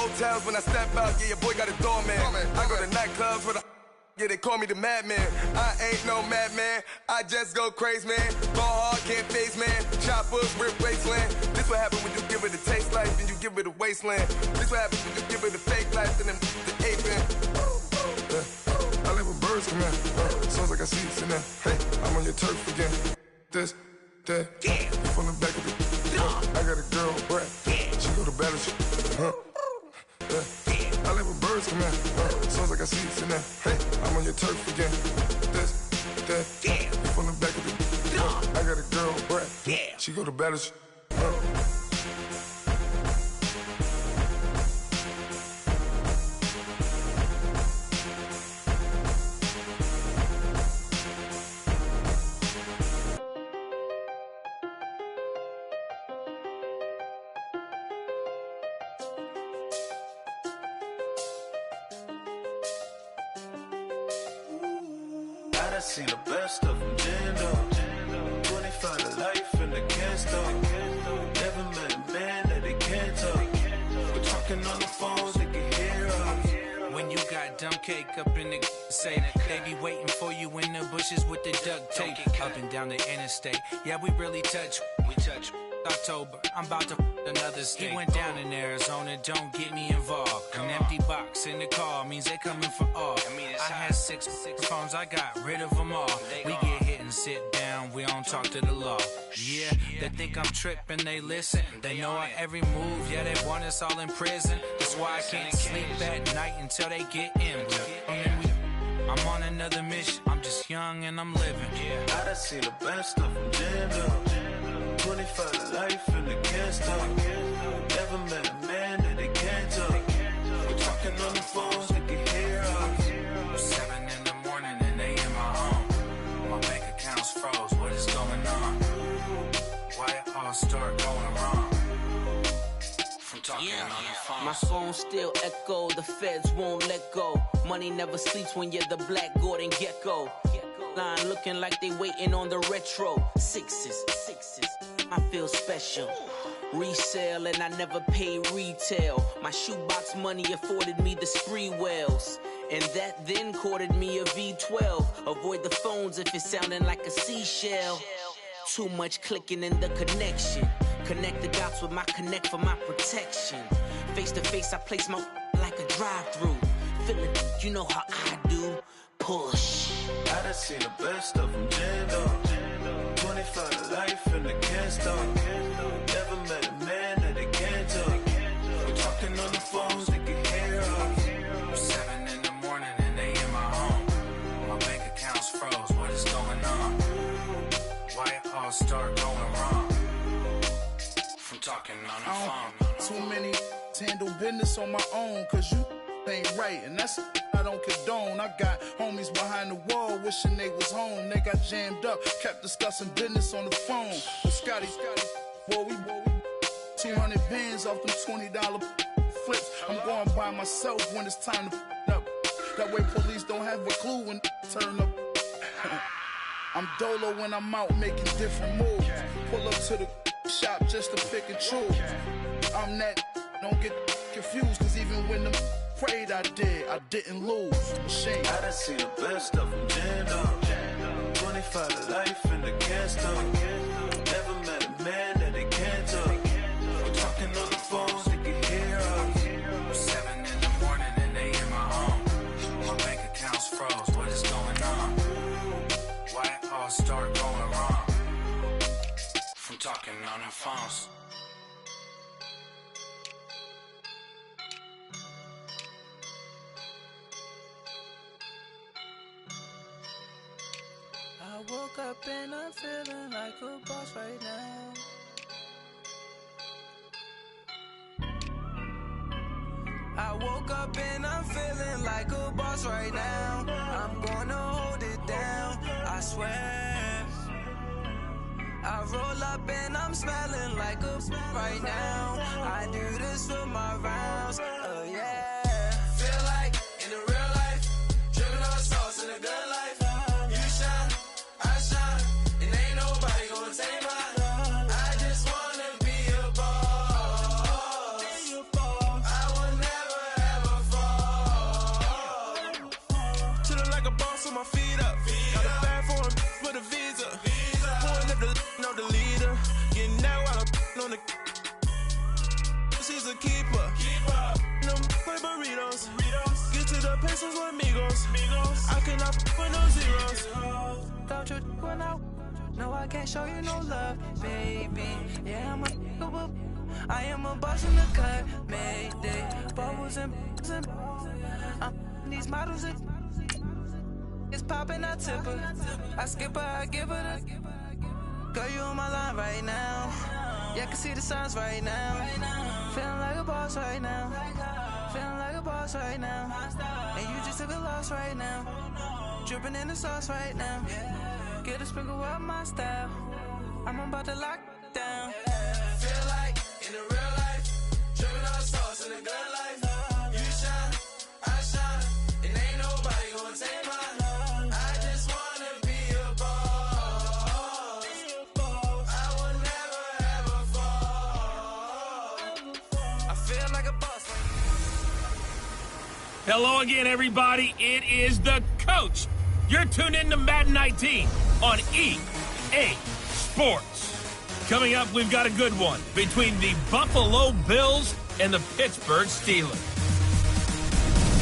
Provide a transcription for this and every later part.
hotels when I step out, yeah, your boy got a doorman. I go to nightclubs with a yeah, they call me the madman. I ain't no madman, I just go crazy, man. Ball hard, can't face, man. Choppers, rip wasteland. This what happen when you give it a taste life, then you give it a wasteland. This what happens when you give it a fake life, and then the ape in. I live with birds come in. Sounds like I see it in there. Hey, I'm on your turf again. This, that, yeah. From the back of the I got a girl, Brad. Yeah. She go to battle shit. I live with birds come in. Sounds like I see it in there. Hey, I'm on your turf again. This, that, yeah. From the back of the I got a girl, Brad. Yeah. She go to battle shit. I seen the best of them, Jando. 25 to life and they can't stop. Never met a man that they can't talk. We're talking on the phones, they can hear us. When you got dumb cake up in the say that they be waiting for you in the bushes with the duct tape. Up and down the interstate, yeah, we really touch. We touch. October, I'm about to another state. He went down in Arizona, don't get me involved. An empty box in the car means they coming for all. I had six phones, I got rid of them all. We get hit and sit down, we don't talk to the law. Yeah, they think I'm tripping, they listen. They know our every move, yeah, they want us all in prison. That's why I can't sleep at night until they get in. I'm on another mission, I'm just young and I'm living. I done seen the best of them, Jando. 25 to life and they can't stop. Never met a man that they can't talk. We're talking on the phones, they can hear us. 7 in the morning and they in my home. My bank account's froze, what is going on? Why it all start going wrong? From talking on the phone. My phone still echo, the feds won't let go. Money never sleeps when you're the black Gordon Gecko. Line looking like they waiting on the retro. Sixes, I feel special. Resale and I never pay retail. My shoebox money afforded me the spree wells. And that then courted me a V12. Avoid the phones if it's sounding like a seashell. Too much clicking in the connection. Connect the dots with my connect for my protection. Face to face I place my like a drive-through. Feeling, you know how I do. Push. I done seen the best of them, Jando. 25 to life and they can't stop. Never met a man that they can't talk. We're talking on the phones, they can hear us. 7 in the morning and they in my home. My bank account's froze, what is going on? Why it all start going wrong? From talking on the phone. Too many handle business on my own, cause you ain't right, and that's I don't condone. I got homies behind the wall wishing they was home. They got jammed up, kept discussing business on the phone. With Scotty, boy, we 200 bands off them $20 flips. I'm going by myself when it's time to up. That way police don't have a clue when turn up. I'm dolo when I'm out making different moves. Pull up to the shop just to pick and choose. I'm that, don't get confused, cause even when the prayed I didn't lose. Shame. I done seen the best of them, Jando. 25 to life and they can't stop. Never met a man that they can't talk. We're talking on the phones, they can hear us. 7 in the morning and they in my home. My bank account's froze, what is going on? Why it all start going wrong? From talking on the phones. I woke up and I'm feeling like a boss right now. I woke up and I'm feeling like a boss right now. I'm gonna hold it down, I swear. I roll up and I'm smelling like a right now. I do this for my rounds, oh yeah. Feel like in the real life, dripping on sauce in a good life. You shine, I shine, and ain't nobody gonna take mine. I just wanna be a boss. I will never Keep up. Them play burritos. Get to the pesos with amigos. I cannot with no zeros. Don't you when no, I can't show you no love, baby. Yeah, I am a boss in the cut, Mayday. Bubbles and these models it's popping, I tip her. I skip her, I give her the. Girl, you on my line right now. Yeah, I can see the signs right now. Feeling like a boss right now. Feeling like a boss right now. And you just took a loss right now. Dripping in the sauce right now. Get a sprinkle up my style. I'm about to lock down. Feel like in the real life, dripping on sauce in the good life. You shine, I shine, and ain't nobody gonna take mine. I just wanna be a boss. I will never ever fall. I feel like a boss. Hello again, everybody. It is the coach. You're tuned in to Madden 19 on EA Sports. Coming up, we've got a good one between the Buffalo Bills and the Pittsburgh Steelers.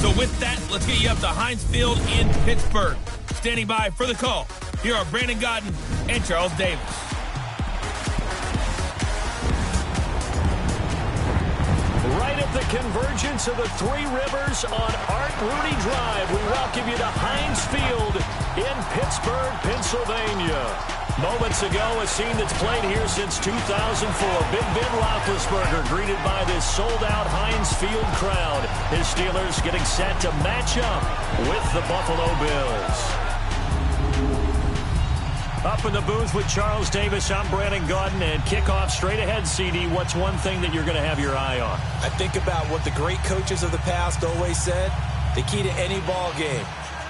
So with that, let's get you up to Heinz Field in Pittsburgh. Standing by for the call, here are Brandon Godden and Charles Davis. Right at the convergence of the Three Rivers on Art Rooney Drive, we welcome you to Heinz Field in Pittsburgh, Pennsylvania. Moments ago, a scene that's played here since 2004. Big Ben Roethlisberger greeted by this sold-out Heinz Field crowd. His Steelers getting set to match up with the Buffalo Bills. Up in the booth with Charles Davis, I'm Brandon Godden, and kickoff straight ahead, CD. What's one thing that you're going to have your eye on? I think about what the great coaches of the past always said. The key to any ball game.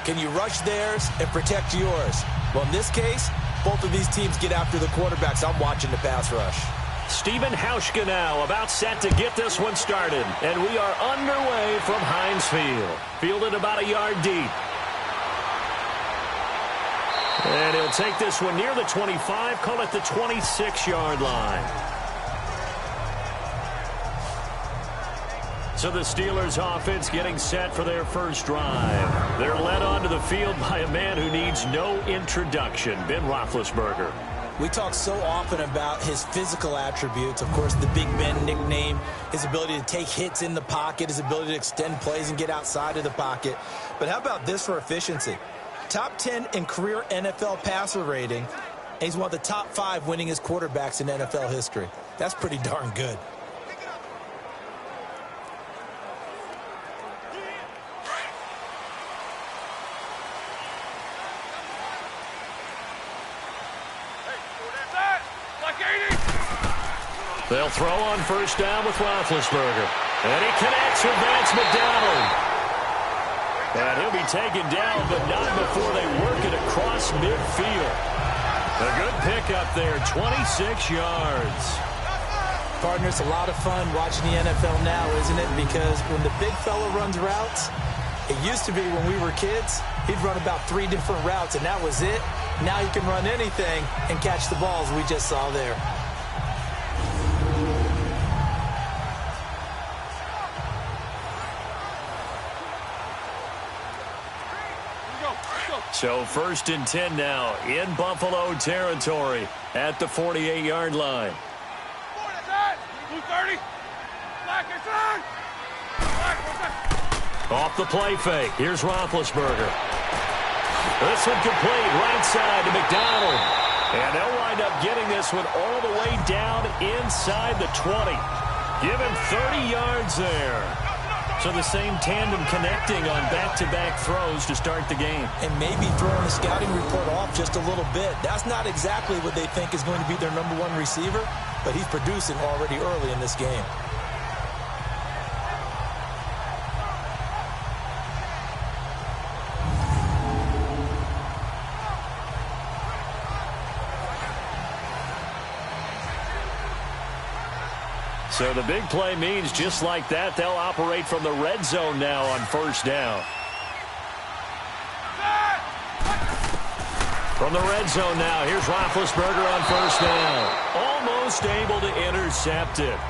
Can you rush theirs and protect yours? Well, in this case, both of these teams get after the quarterbacks. I'm watching the pass rush. Stephen Hauschka now about set to get this one started. And we are underway from Heinz Field. Fielded about a yard deep. And he'll take this one near the 25, call it the 26-yard line. So the Steelers offense getting set for their first drive. They're led onto the field by a man who needs no introduction, Ben Roethlisberger. We talk so often about his physical attributes. Of course, the Big Ben nickname, his ability to take hits in the pocket, his ability to extend plays and get outside of the pocket. But how about this for efficiency? Top 10 in career NFL passer rating, and he's one of the top 5 winningest quarterbacks in NFL history. That's pretty darn good. They'll throw on first down with Roethlisberger. And he connects with Vance McDonald. And he'll be taken down, but not before they work it across midfield. A good pickup there, 26 yards. Partner, it's a lot of fun watching the NFL now, isn't it? Because when the big fella runs routes, it used to be when we were kids, he'd run about 3 different routes, and that was it. Now he can run anything and catch the balls we just saw there. So first and 10 now in Buffalo territory at the 48-yard line. Off the play fake. Here's Roethlisberger. This one complete right side to McDonald. And they'll wind up getting this one all the way down inside the 20. Give him 30 yards there. So the same tandem connecting on back-to-back throws to start the game. And maybe throwing the scouting report off just a little bit. That's not exactly what they think is going to be their number 1 receiver, but he's producing already early in this game. So the big play means just like that, they'll operate from the red zone now on first down. From the red zone now, here's Roethlisberger on first down. Almost able to intercept it.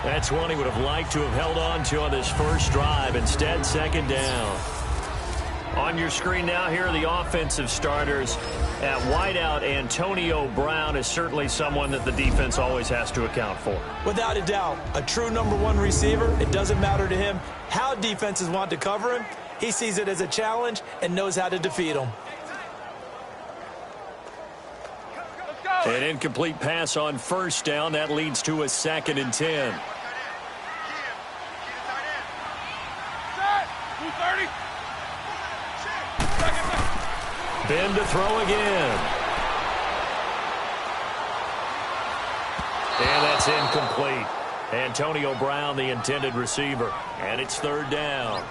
That's one he would have liked to have held on to on this first drive. Instead, second down. On your screen now, here are the offensive starters. At wideout, Antonio Brown is certainly someone that the defense always has to account for. Without a doubt, a true #1 receiver. It doesn't matter to him how defenses want to cover him. He sees it as a challenge and knows how to defeat them. An incomplete pass on first down. That leads to a 2nd and 10. Ben to throw again. And that's incomplete. Antonio Brown, the intended receiver. And it's 3rd down.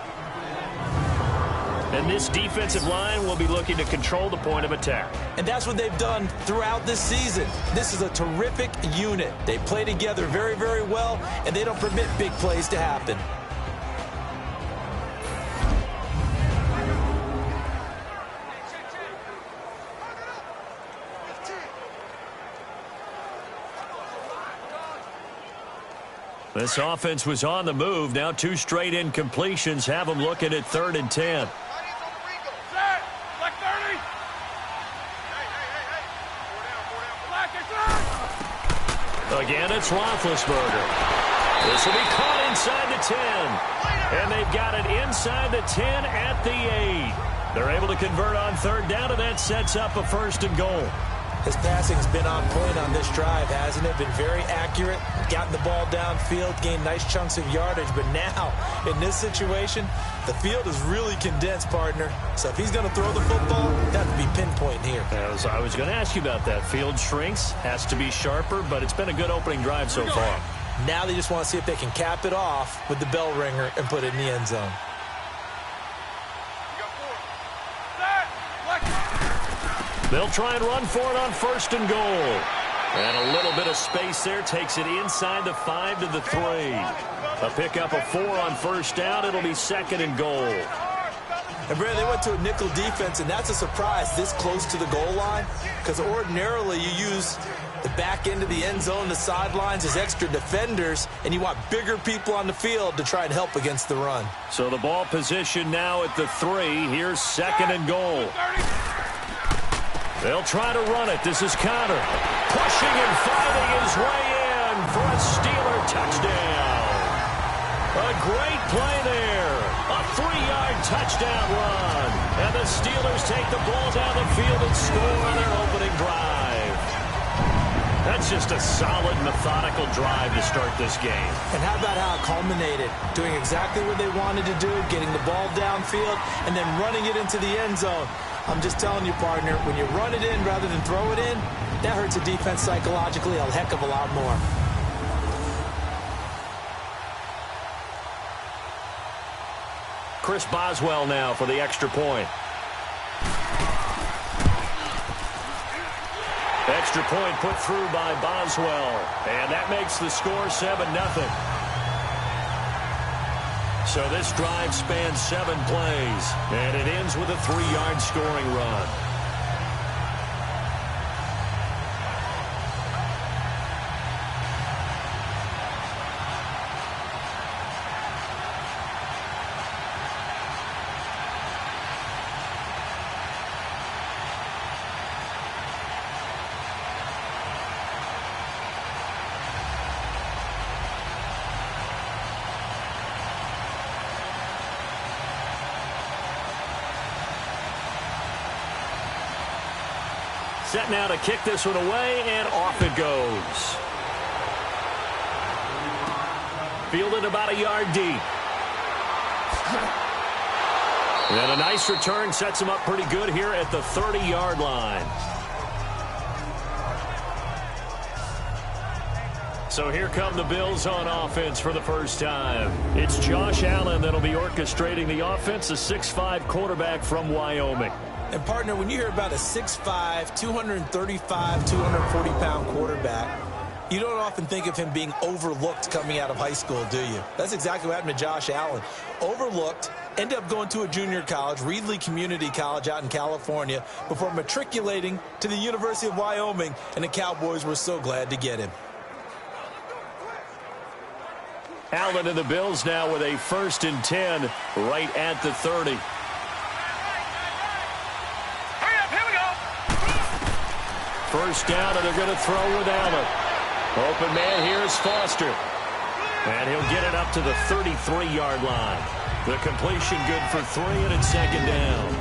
And this defensive line will be looking to control the point of attack. And that's what they've done throughout this season. This is a terrific unit. They play together very, very well, and they don't permit big plays to happen. This offense was on the move. Now 2 straight incompletions have them looking at 3rd and 10. Again, it's Roethlisberger. This will be caught inside the 10. And they've got it inside the 10 at the 8. They're able to convert on 3rd down, and that sets up a 1st and goal. His passing's been on point on this drive, hasn't it? Been very accurate, gotten the ball downfield, gained nice chunks of yardage. But now, in this situation, the field is really condensed, partner. So if he's going to throw the football, that would be pinpoint here. I was going to ask you about that. Field shrinks, has to be sharper, but it's been a good opening drive so far. Now they just want to see if they can cap it off with the bell ringer and put it in the end zone. They'll try and run for it on 1st and goal. And a little bit of space there takes it inside the 5 to the 3. A pickup of 4 on 1st down. It'll be 2nd and goal. And, Brad, they went to a nickel defense, and that's a surprise this close to the goal line, because ordinarily you use the back end of the end zone, the sidelines as extra defenders, and you want bigger people on the field to try and help against the run. So the ball position now at the 3. Here's 2nd and goal. They'll try to run it. This is Connor. Pushing and fighting his way in for a Steeler touchdown. A great play there. A 3-yard touchdown run. And the Steelers take the ball down the field and score on their opening drive. That's just a solid, methodical drive to start this game. And how about how it culminated? Doing exactly what they wanted to do, getting the ball downfield, and then running it into the end zone. I'm just telling you, partner, when you run it in rather than throw it in, that hurts a defense psychologically a heck of a lot more. Chris Boswell now for the extra point. Extra point put through by Boswell. And that makes the score 7-0. So this drive spans 7 plays, and it ends with a 3-yard scoring run. Set now to kick this one away, and off it goes. Fielded about a yard deep. And a nice return sets him up pretty good here at the 30-yard line. So here come the Bills on offense for the first time. It's Josh Allen that'll be orchestrating the offense, a 6'5" quarterback from Wyoming. And, partner, when you hear about a 6'5", 235, 240-pound quarterback, you don't often think of him being overlooked coming out of high school, do you? That's exactly what happened to Josh Allen. Overlooked, ended up going to a junior college, Reedley Community College out in California, before matriculating to the University of Wyoming, and the Cowboys were so glad to get him. Allen and the Bills now with a 1st and 10 right at the 30. Hurry up, here we go. First down, and they're going to throw with Allen. Open man here is Foster. And he'll get it up to the 33-yard line. The completion good for 3, and it's 2nd down.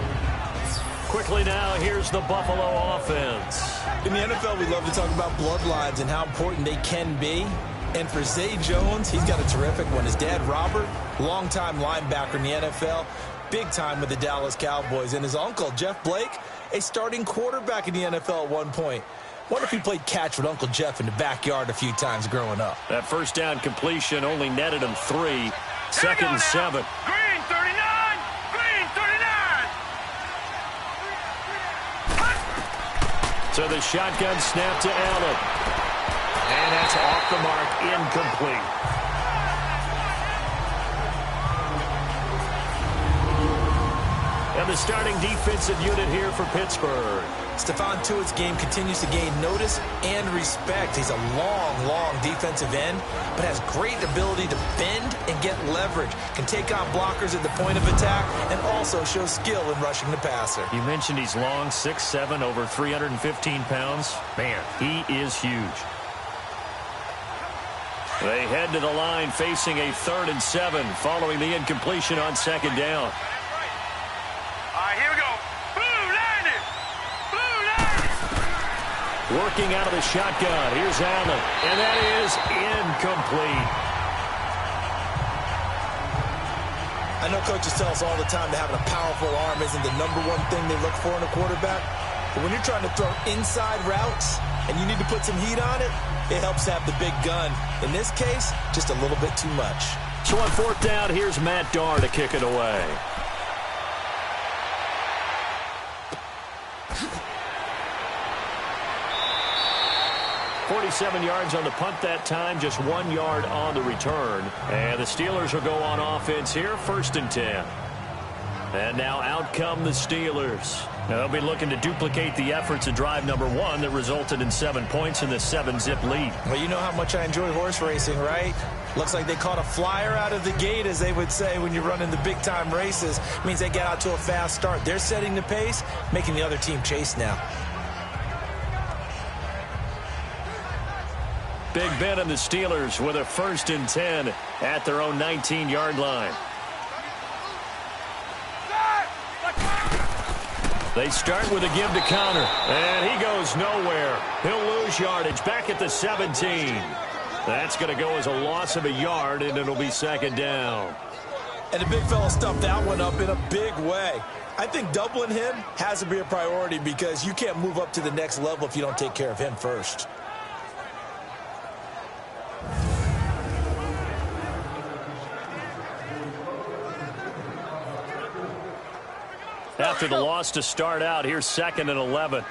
Quickly now, here's the Buffalo offense. In the NFL, we love to talk about bloodlines and how important they can be. And for Zay Jones, he's got a terrific one. His dad, Robert, longtime linebacker in the NFL, big time with the Dallas Cowboys. And his uncle, Jeff Blake, a starting quarterback in the NFL at one point. Wonder if he played catch with Uncle Jeff in the backyard a few times growing up. That first down completion only netted him 3. 2nd and 7. Green 39. Green 39. So the shotgun snap to Allen. And that's off the mark, incomplete. And the starting defensive unit here for Pittsburgh. Stephon Tuitt's game continues to gain notice and respect. He's a long defensive end, but has great ability to bend and get leverage. Can take on blockers at the point of attack and also shows skill in rushing the passer. You mentioned he's long, 6'7", over 315 pounds. Man, he is huge. They head to the line facing a 3rd and 7 following the incompletion on 2nd down. All right, here we go. Blue line it. Blue line it. Working out of the shotgun. Here's Allen. And that is incomplete. I know coaches tell us all the time that having a powerful arm isn't the #1 thing they look for in a quarterback. But when you're trying to throw inside routes and you need to put some heat on it, it helps have the big gun. In this case, just a little bit too much. So on 4th down, here's Matt Darr to kick it away. .47 yards on the punt that time, just 1 yard on the return. And the Steelers will go on offense here, 1st and 10. And now out come the Steelers. They'll be looking to duplicate the efforts of drive number 1 that resulted in 7 points in the 7-zip lead. Well, you know how much I enjoy horse racing, right? Looks like they caught a flyer out of the gate, as they would say when you're running the big-time races. It means they get out to a fast start. They're setting the pace, making the other team chase now. Big Ben and the Steelers with a 1st and 10 at their own 19-yard line. They start with a give to Connor, and he goes nowhere. He'll lose yardage back at the 17. That's going to go as a loss of a yard, and it'll be 2nd down. And the big fella stuffed that one up in a big way. I think doubling him has to be a priority because you can't move up to the next level if you don't take care of him first. After the loss to start out, here's 2nd and 11.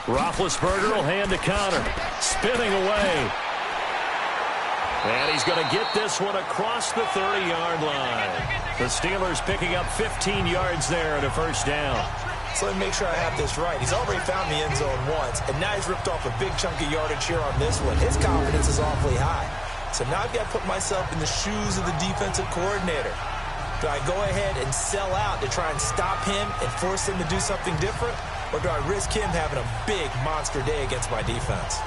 Roethlisberger will hand to Connor. Spinning away. And he's going to get this one across the 30-yard line. The Steelers picking up 15 yards there and a 1st down. So let me make sure I have this right. He's already found the end zone once, and now he's ripped off a big chunk of yardage here on this one. His confidence is awfully high. So now I've got to put myself in the shoes of the defensive coordinator. Do I go ahead and sell out to try and stop him and force him to do something different? Or do I risk him having a big monster day against my defense?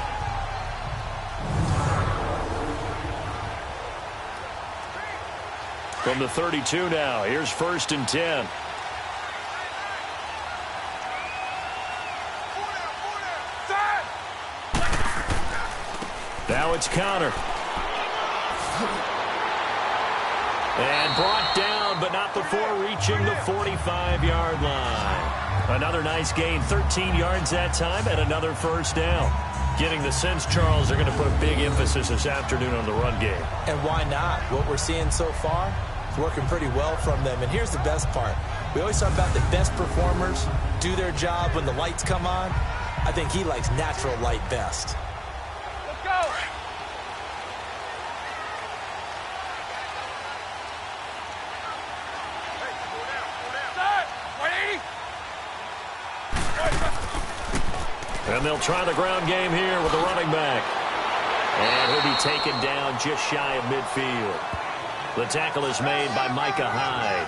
From the 32 now, here's 1st and 10. Now it's Connor. And brought down, but not before reaching the 45-yard line. Another nice gain, 13 yards that time, and another 1st down. Getting the sense, Charles, they're going to put a big emphasis this afternoon on the run game. And why not? What we're seeing so far is working pretty well from them. And here's the best part. We always talk about the best performers do their job when the lights come on. I think he likes natural light best. Let's go. And they'll try the ground game here with the running back. And he'll be taken down just shy of midfield. The tackle is made by Micah Hyde.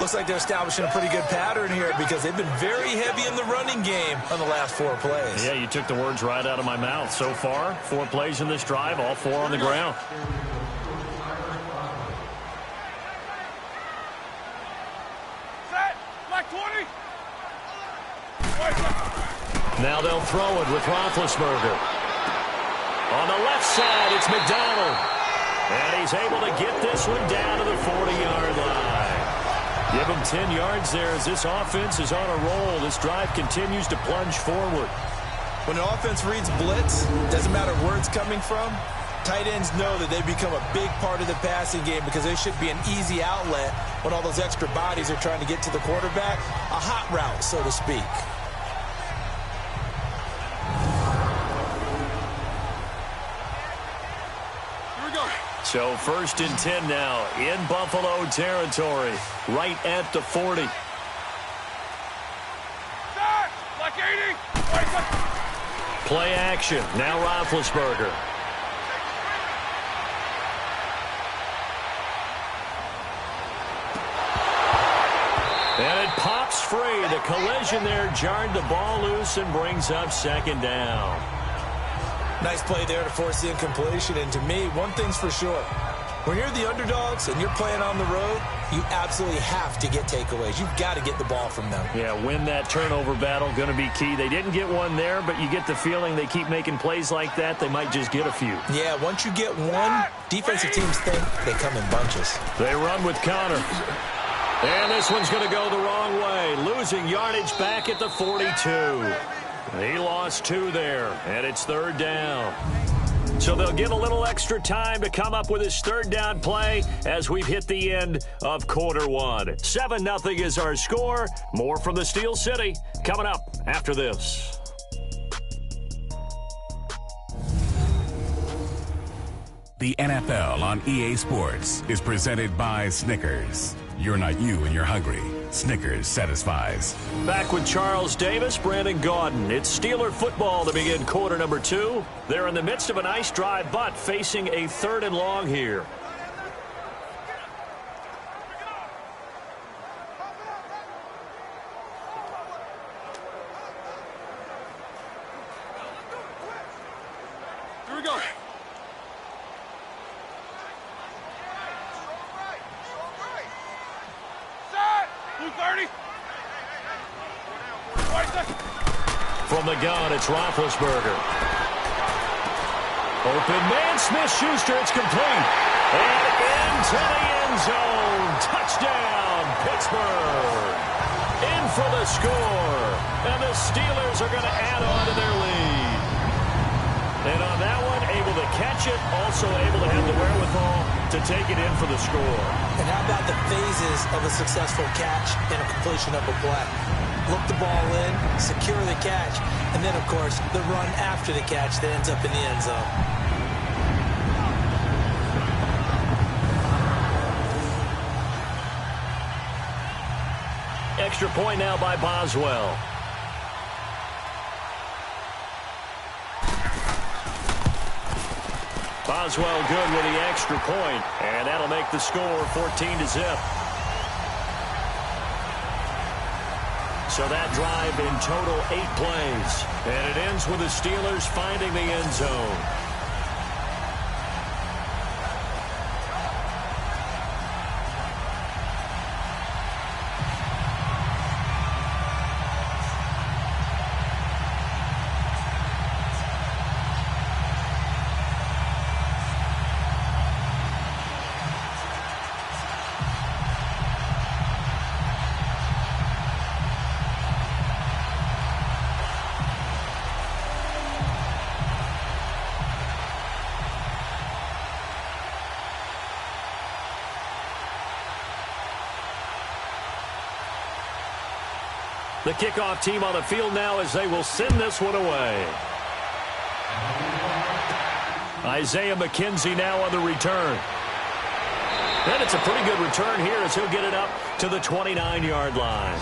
Looks like they're establishing a pretty good pattern here because they've been very heavy in the running game on the last 4 plays. Yeah, you took the words right out of my mouth. So far, 4 plays in this drive, all 4 on the ground. Set. Black 20. Now they'll throw it with Roethlisberger. On the left side, it's McDonald. And he's able to get this one down to the 40-yard line. Give him 10 yards there as this offense is on a roll. This drive continues to plunge forward. When an offense reads blitz, doesn't matter where it's coming from, tight ends know that they become a big part of the passing game because they should be an easy outlet when all those extra bodies are trying to get to the quarterback. A hot route, so to speak. So 1st and 10 now in Buffalo territory, right at the 40. Black 80. Play action. Now Roethlisberger. And it pops free. The collision there jarred the ball loose and brings up 2nd down. Nice play there to force the incompletion. And to me, one thing's for sure. When you're the underdogs and you're playing on the road, you absolutely have to get takeaways. You've got to get the ball from them. Yeah, win that turnover battle, going to be key. They didn't get one there, but you get the feeling they keep making plays like that, they might just get a few. Yeah, once you get one, defensive teams think they come in bunches. They run with Connor. And this one's going to go the wrong way. Losing yardage back at the 42. He lost 2 there, and it's 3rd down. So they'll get a little extra time to come up with his 3rd down play as we've hit the end of quarter 1. 7-0 is our score. More from the Steel City coming up after this. The NFL on EA Sports is presented by Snickers. You're not you when you're hungry. Snickers satisfies. Back with Charles Davis, Brandon Gaudin. It's Steeler football to begin quarter number 2. They're in the midst of a nice drive, but facing a 3rd and long here. Here we go. From the gun, it's Roethlisberger. Open man, Smith-Schuster, it's complete. And into the end zone. Touchdown, Pittsburgh. In for the score. And the Steelers are going to add on to their lead. And on that one, able to catch it, also able to have the wherewithal to take it in for the score. And how about the phases of a successful catch and a completion of a play? Look the ball in, secure the catch, and then, of course, the run after the catch that ends up in the end zone. Extra point now by Boswell. Boswell good with the extra point, and that'll make the score 14-0. So that drive in total 8 plays, and it ends with the Steelers finding the end zone. The kickoff team on the field now as they will send this one away. Isaiah McKenzie now on the return. And it's a pretty good return here as he'll get it up to the 29-yard line.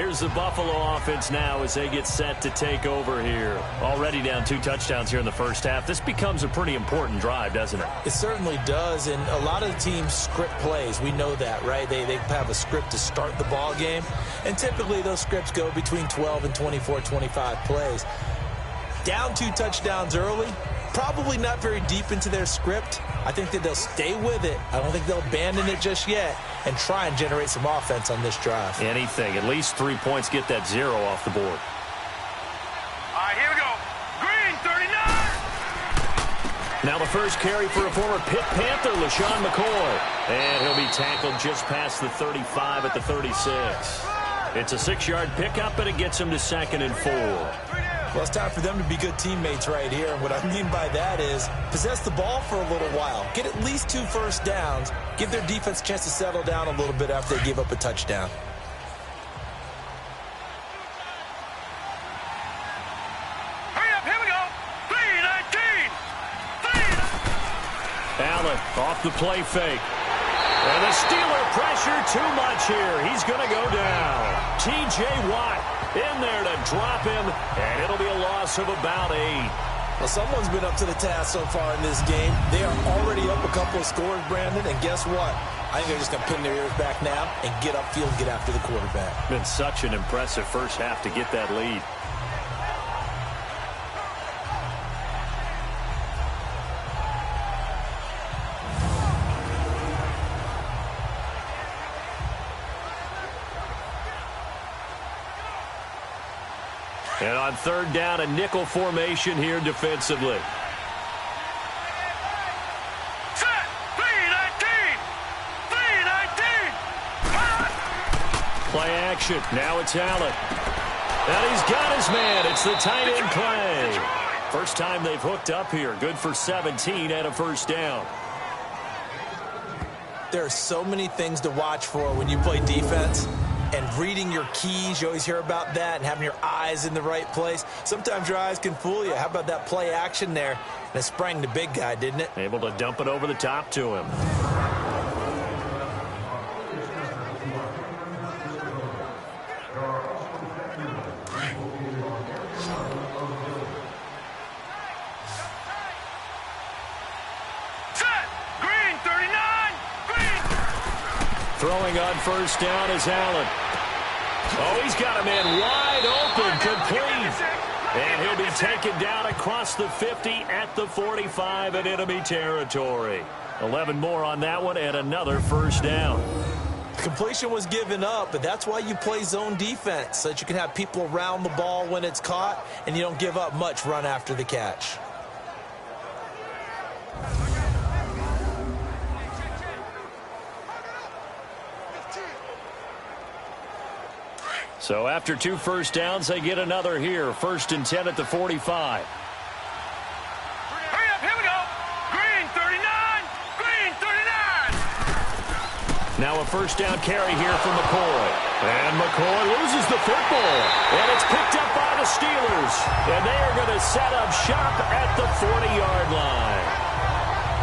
Here's the Buffalo offense now as they get set to take over here. Already down 2 touchdowns here in the first half. This becomes a pretty important drive, doesn't it? It certainly does, and a lot of the teams script plays. We know that, right? They have a script to start the ball game, and typically those scripts go between 12 and 24, 25 plays. Down 2 touchdowns early, probably not very deep into their script. I think that they'll stay with it. I don't think they'll abandon it just yet and try and generate some offense on this drive. Anything. At least 3 points, get that 0 off the board. All right, here we go. Green, 39. Now the first carry for a former Pitt Panther, LaShawn McCoy. And he'll be tackled just past the 35 at the 36. It's a 6-yard pickup, and it gets him to 2nd and 4. Well, it's time for them to be good teammates right here. And what I mean by that is possess the ball for a little while. Get at least 2 first downs. Give their defense a chance to settle down a little bit after they give up a touchdown. Hurry up, here we go. 3-19. Allen off the play fake. And the Steeler pressure too much here. He's going to go down. T.J. Watt in there to drop him, and it'll be a loss of about 8. Well, someone's been up to the task so far in this game. They are already up a couple of scores, Brandon, and guess what? I think they're just going to pin their ears back now and get upfield and get after the quarterback. Been such an impressive first half to get that lead. And on 3rd down, a nickel formation here defensively. Set. 3-19. 3-19. Play action. Now it's Allen. And he's got his man. It's the tight end play. First time they've hooked up here. Good for 17 and a first down. There are so many things to watch for when you play defense. And reading your keys, you always hear about that, and having your eyes in the right place. Sometimes your eyes can fool you. How about that play action there? And it sprang the big guy, didn't it? Able to dump it over the top to him. Set. Green, 39. Green. Throwing on first down is Allen. Oh, he's got a man wide open, complete. And he'll be taken down across the 50 at the 45 in enemy territory. 11 more on that one and another first down. Completion was given up, but that's why you play zone defense, so that you can have people around the ball when it's caught, and you don't give up much run after the catch. So after 2 first downs, they get another here. 1st and 10 at the 45. Hurry up, here we go. Green, 39. Green, 39. Now a first down carry here for McCoy. And McCoy loses the football. And it's picked up by the Steelers. And they are going to set up shop at the 40-yard line.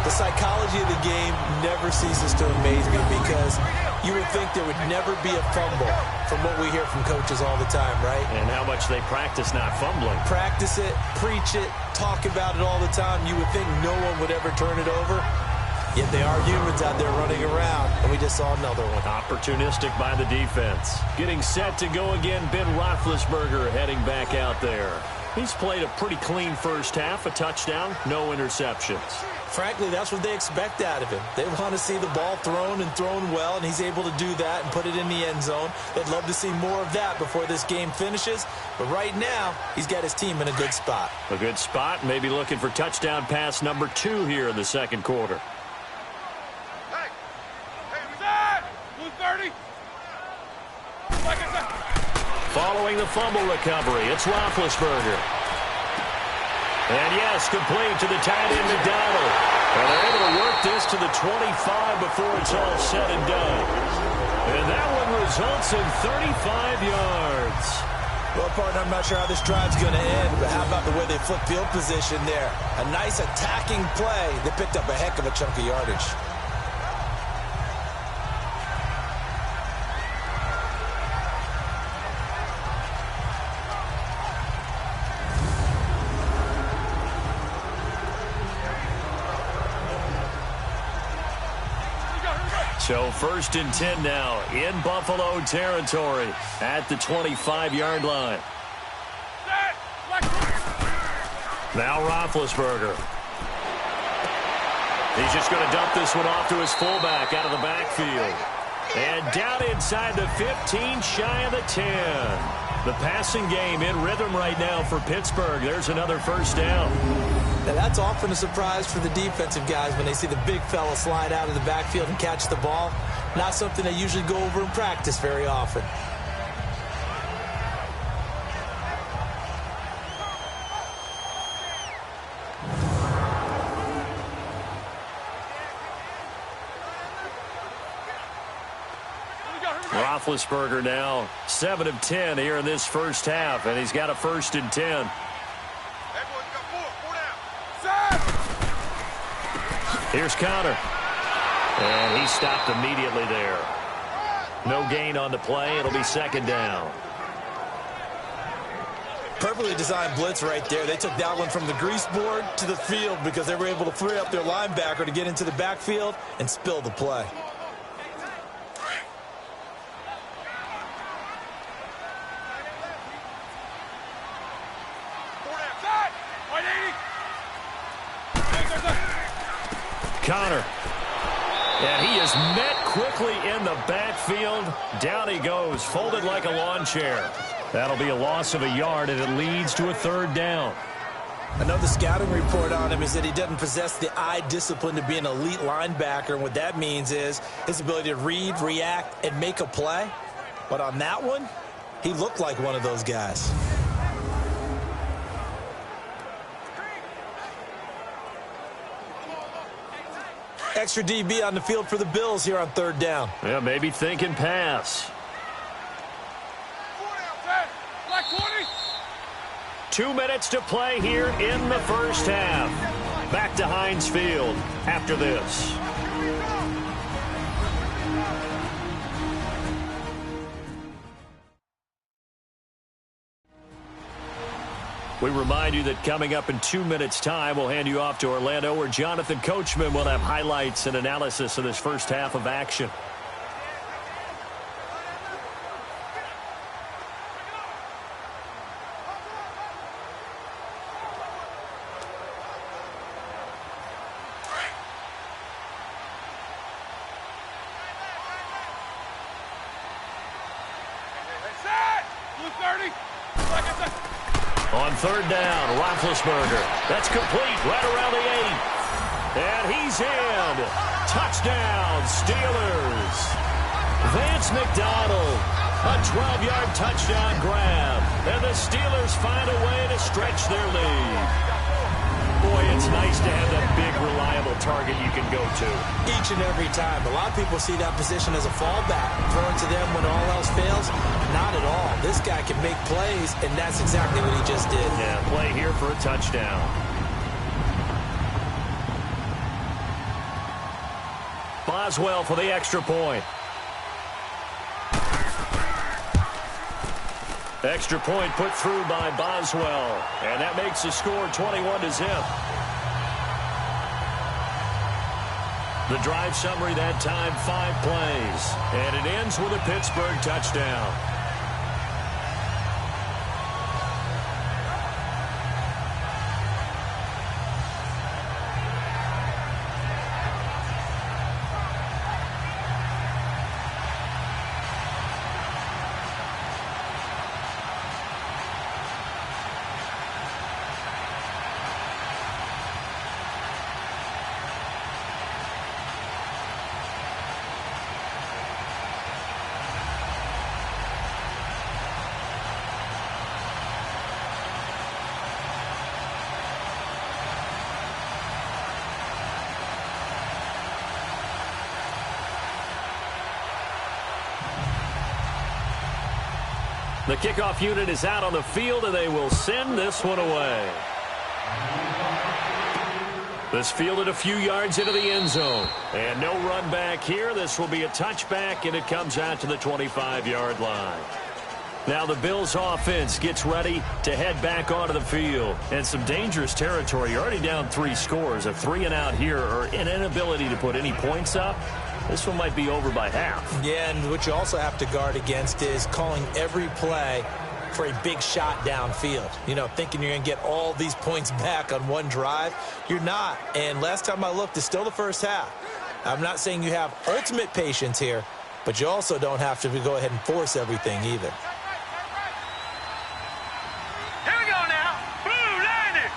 The psychology of the game never ceases to amaze me because you would think there would never be a fumble from what we hear from coaches all the time, right? And how much they practice not fumbling. Practice it, preach it, talk about it all the time. You would think no one would ever turn it over. Yet they are humans out there running around, and we just saw another one. Opportunistic by the defense. Getting set to go again, Ben Roethlisberger heading back out there. He's played a pretty clean first half, a touchdown, no interceptions. Frankly, that's what they expect out of him. They want to see the ball thrown and thrown well, and he's able to do that and put it in the end zone. They'd love to see more of that before this game finishes. But right now, he's got his team in a good spot. A good spot, maybe looking for touchdown pass number 2 here in the second quarter. Hey, set. Blue 30. Following the fumble recovery, it's Roethlisberger. And yes, complete to the tight end McDonald. And they're able to work this to the 25 before it's all said and done. And that one results in 35 yards. Well, partner, I'm not sure how this drive's going to end, but how about the way they flip field position there? A nice attacking play. They picked up a heck of a chunk of yardage. So 1st and 10 now in Buffalo territory at the 25-yard line. Now Roethlisberger. He's just going to dump this one off to his fullback out of the backfield. And down inside the 15, shy of the 10. The passing game in rhythm right now for Pittsburgh. There's another first down. Now that's often a surprise for the defensive guys when they see the big fella slide out of the backfield and catch the ball. Not something they usually go over in practice very often. Roethlisberger now 7 of 10 here in this first half, and he's got a 1st and 10. Here's Connor. And he stopped immediately there. No gain on the play. It'll be 2nd down. Perfectly designed blitz right there. They took that one from the grease board to the field because they were able to free up their linebacker to get into the backfield and spill the play. Connor. And he is met quickly in the backfield. Down he goes, folded like a lawn chair. That'll be a loss of a yard, and it leads to a 3rd down. Another scouting report on him is that he doesn't possess the eye discipline to be an elite linebacker. And what that means is his ability to read, react, and make a play. But on that one, he looked like one of those guys. Extra DB on the field for the Bills here on 3rd down. Yeah, maybe thinking pass. 2 minutes to play here in the first half. Back to Heinz Field after this. We remind you that coming up in 2 minutes' time, we'll hand you off to Orlando, where Jonathan Coachman will have highlights and analysis of this first half of action. On 3rd down, Roethlisberger. That's complete right around the 8. And he's in. Touchdown, Steelers. Vance McDonald, a 12-yard touchdown grab. And the Steelers find a way to stretch their lead. Boy, it's nice to have that big, reliable target you can go to. Each and every time. A lot of people see that position as a fallback. Throwing to them when all else fails. Not at all. This guy can make plays, and that's exactly what he just did. Yeah, play here for a touchdown. Boswell for the extra point. Extra point put through by Boswell. And that makes the score 21-0. The drive summary that time, 5 plays. And it ends with a Pittsburgh touchdown. The kickoff unit is out on the field, and they will send this one away. This fielded a few yards into the end zone. And no run back here. This will be a touchback, and it comes out to the 25-yard line. Now the Bills offense gets ready to head back onto the field. And some dangerous territory. You're already down 3 scores. A 3-and-out here, or an inability to put any points up. This one might be over by half. Yeah, and what you also have to guard against is calling every play for a big shot downfield. You know, thinking you're going to get all these points back on one drive. You're not. And last time I looked, it's still the first half. I'm not saying you have ultimate patience here, but you also don't have to go ahead and force everything either. Here we go now. Blue landing.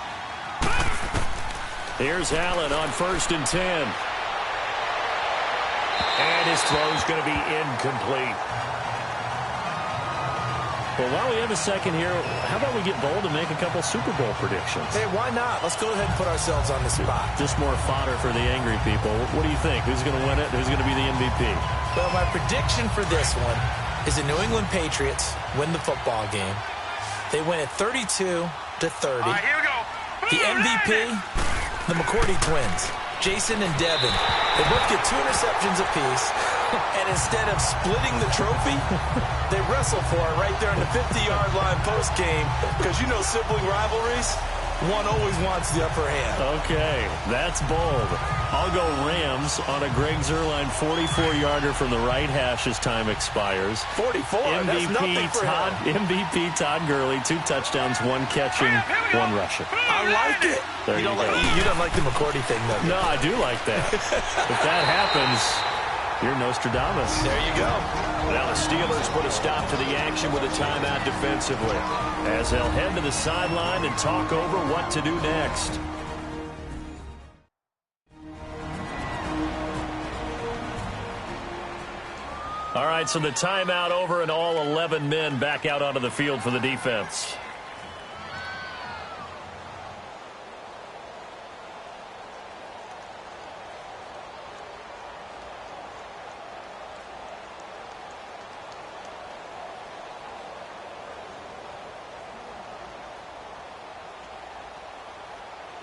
Here's Allen on 1st and 10. And his throw's going to be incomplete. Well, while we have a second here, how about we get bold and make a couple Super Bowl predictions? Hey, why not? Let's go ahead and put ourselves on the spot. Just more fodder for the angry people. What do you think? Who's going to win it? Who's going to be the MVP? Well, my prediction for this one is the New England Patriots win the football game. They win it 32-30. All right, here we go. The MVP, the McCourty twins, Jason and Devin. They both get 2 interceptions apiece. And instead of splitting the trophy, they wrestle for it right there on the 50-yard line post-game. Because you know sibling rivalries, one always wants the upper hand. Okay, that's bold. I'll go Rams on a Greg Zuerlein 44-yarder from the right hash as time expires. 44? That's nothing for him. MVP Todd Gurley, 2 touchdowns, 1 catching, 1 rushing. I like it. You don't like the McCourty thing, though. No, I do like that. If that happens, you're Nostradamus. There you go. Now the Steelers put a stop to the action with a timeout defensively, as they'll head to the sideline and talk over what to do next. All right, so the timeout over and all 11 men back out onto the field for the defense.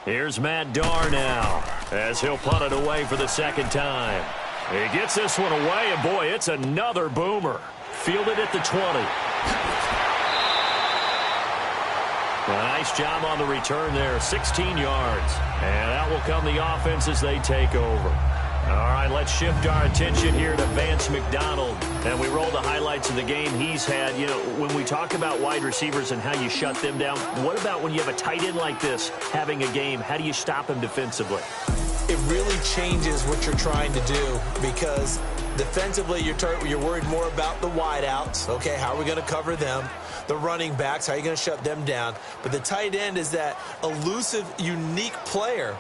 Here's Matt Darr now, as he'll punt it away for the second time. He gets this one away, and boy, it's another boomer. Fielded at the 20. Nice job on the return there, 16 yards. And out will come the offense as they take over. All right, let's shift our attention here to Vance McDonald. And we roll the highlights of the game he's had. You know, when we talk about wide receivers and how you shut them down, what about when you have a tight end like this having a game? How do you stop him defensively? It really changes what you're trying to do, because defensively you're worried more about the wideouts. Okay, how are we going to cover them? The running backs, how are you going to shut them down? But the tight end is that elusive, unique player.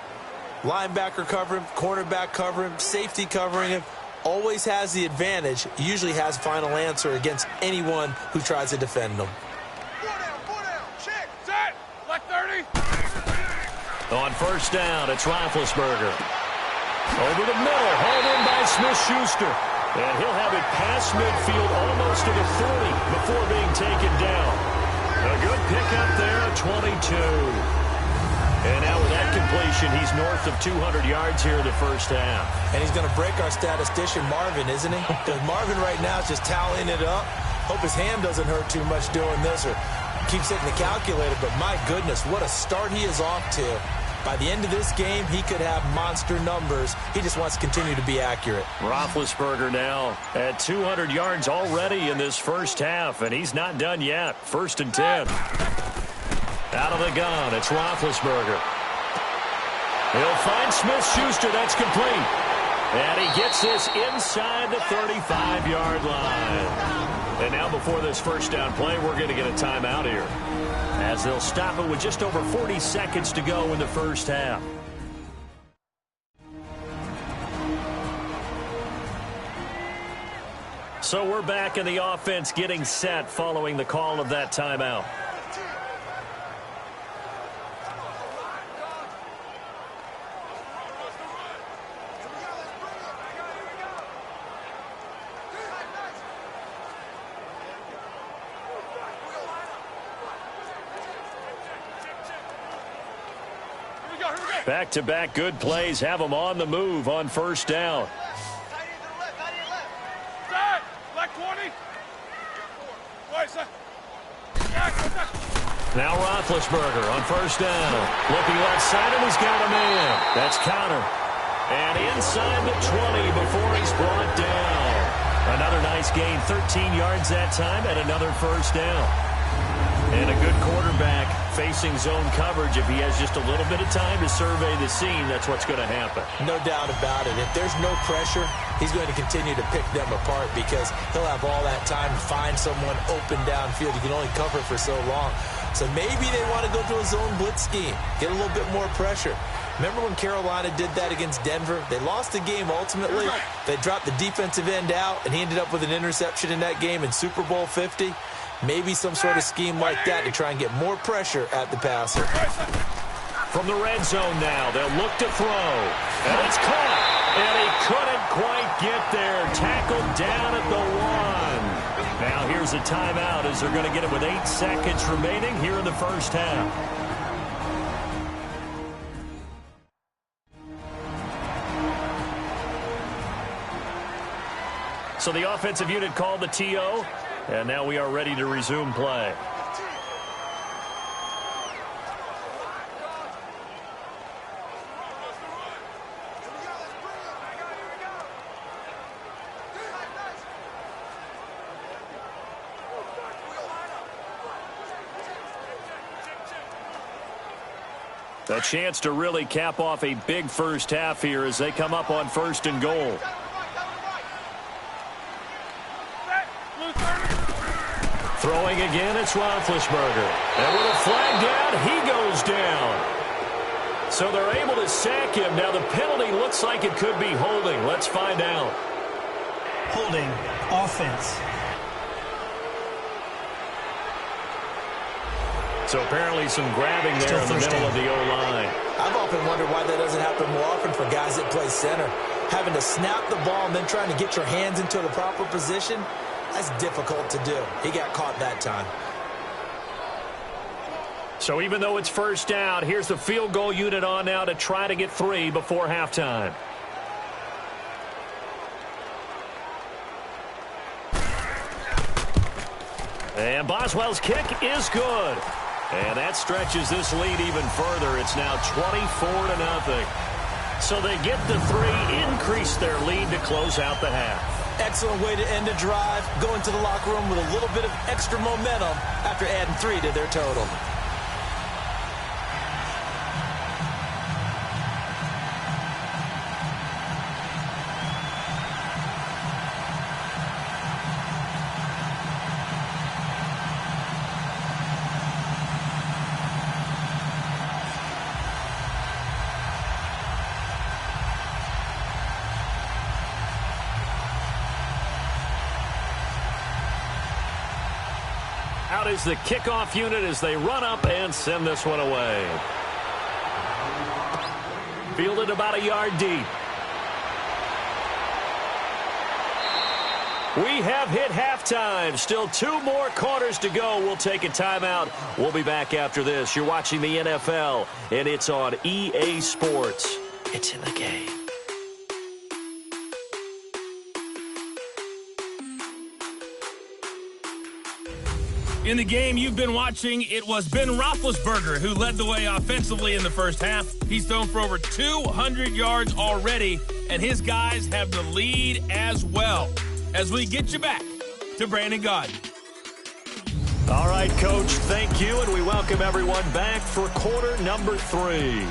Linebacker cover him, cornerback cover him, safety covering him. Always has the advantage. Usually has final answer against anyone who tries to defend them. 4 down, check, set, like 30. On 1st down, it's Roethlisberger. Over the middle, hauled in by Smith-Schuster. And he'll have it past midfield almost to the 30 before being taken down. A good pickup there at 22. And now with that completion, he's north of 200 yards here in the first half. And he's going to break our statistician Marvin, isn't he? Because Marvin right now is just tallying it up. Hope his hand doesn't hurt too much doing this or keeps hitting the calculator. But my goodness, what a start he is off to. By the end of this game, he could have monster numbers. He just wants to continue to be accurate. Roethlisberger now at 200 yards already in this first half, and he's not done yet. 1st and 10. Out of the gun, it's Roethlisberger. He'll find Smith-Schuster. That's complete. And he gets this inside the 35-yard line. And now before this first down play, we're going to get a timeout here, as they'll stop it with just over 40 seconds to go in the first half. So we're back in the offense getting set following the call of that timeout. Back-to-back good plays have them on the move on 1st down. Now Roethlisberger on 1st down. Looking left side, and he's got a man. That's Connor. And inside the 20 before he's brought down. Another nice gain, 13 yards that time, and another first down. And a good quarterback facing zone coverage. If he has just a little bit of time to survey the scene, that's what's going to happen. No doubt about it. If there's no pressure, he's going to continue to pick them apart because he'll have all that time to find someone open downfield. You can only cover for so long. So maybe they want to go to a zone blitz scheme, get a little bit more pressure. Remember when Carolina did that against Denver? They lost the game ultimately. They dropped the defensive end out, and he ended up with an interception in that game in Super Bowl 50. Maybe some sort of scheme like that to try and get more pressure at the passer. From the red zone now, they'll look to throw. And it's caught. And he couldn't quite get there. Tackled down at the 1. Now here's a timeout as they're going to get it with 8 seconds remaining here in the first half. So the offensive unit called the TO, and now we are ready to resume play. A chance to really cap off a big first half here as they come up on 1st and goal. Throwing again, it's Roethlisberger. And with a flag down, he goes down. So they're able to sack him. Now the penalty looks like it could be holding. Let's find out. Holding, offense. So apparently some grabbing there in the middle of the O-line. I've often wondered why that doesn't happen more often for guys that play center. Having to snap the ball and then trying to get your hands into the proper position, that's difficult to do. He got caught that time. So even though it's first down, here's the field goal unit on now to try to get 3 before halftime. And Boswell's kick is good. And that stretches this lead even further. It's now 24-0. So they get the 3, increase their lead to close out the half. Excellent way to end a drive. Go into the locker room with a little bit of extra momentum after adding 3 to their total. Out is the kickoff unit as they run up and send this one away. Fielded about a yard deep. We have hit halftime. Still 2 more quarters to go. We'll take a timeout. We'll be back after this. You're watching the NFL, and it's on EA Sports. It's in the game. In the game you've been watching, it was Ben Roethlisberger who led the way offensively in the first half. He's thrown for over 200 yards already, and his guys have the lead as well. As we get you back to Brandon Gaudin. All right, Coach, thank you, and we welcome everyone back for quarter number 3.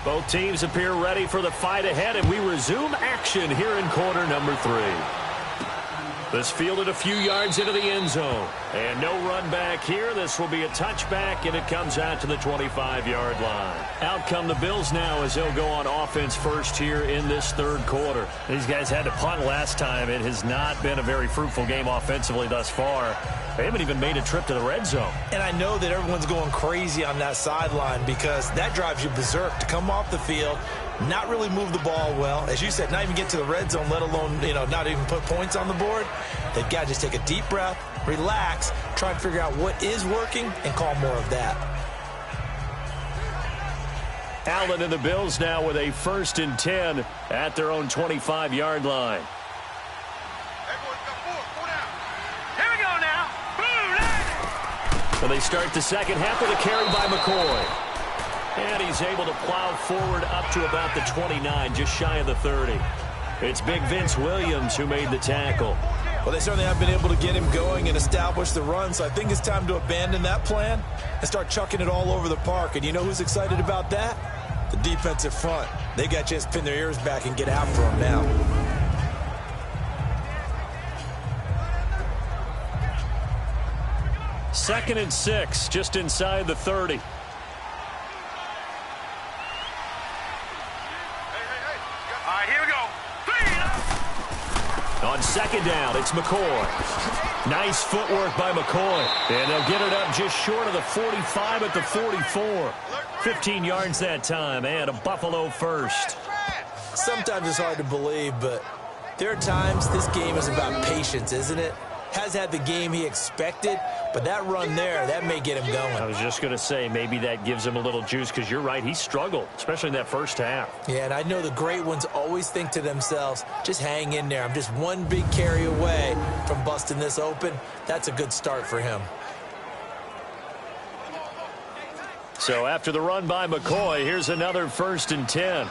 Both teams appear ready for the fight ahead, and we resume action here in quarter number 3. This fielded a few yards into the end zone. And no run back here. This will be a touchback, and it comes out to the 25-yard line. Out come the Bills now as they'll go on offense first here in this third quarter. These guys had to punt last time. It has not been a very fruitful game offensively thus far. They haven't even made a trip to the red zone. And I know that everyone's going crazy on that sideline because that drives you berserk to come off the field, not really move the ball well. As you said, not even get to the red zone, let alone, not even put points on the board. They've got to just take a deep breath, relax, try and figure out what is working, and call more of that. Allen and the Bills now with a 1st and 10 at their own 25-yard line. Here we go now. So they start the second half with a carry by McCoy. And he's able to plow forward up to about the 29, just shy of the 30. It's big Vince Williams who made the tackle. Well, they certainly have been able to get him going and establish the run, so I think it's time to abandon that plan and start chucking it all over the park. And you know who's excited about that? The defensive front. They got a chance to pin their ears back and get after him now. Second and 6, just inside the 30. On second down, it's McCoy. Nice footwork by McCoy. And they'll get it up just short of the 45 at the 44. 15 yards that time, and a Buffalo first. Sometimes it's hard to believe, but there are times this game is about patience, isn't it? Has had the game he expected, but that run there, that may get him going. I was just going to say, maybe that gives him a little juice, because you're right, he struggled, especially in that first half. Yeah, and I know the great ones always think to themselves, just hang in there. I'm just one big carry away from busting this open. That's a good start for him. So after the run by McCoy, here's another 1st and 10.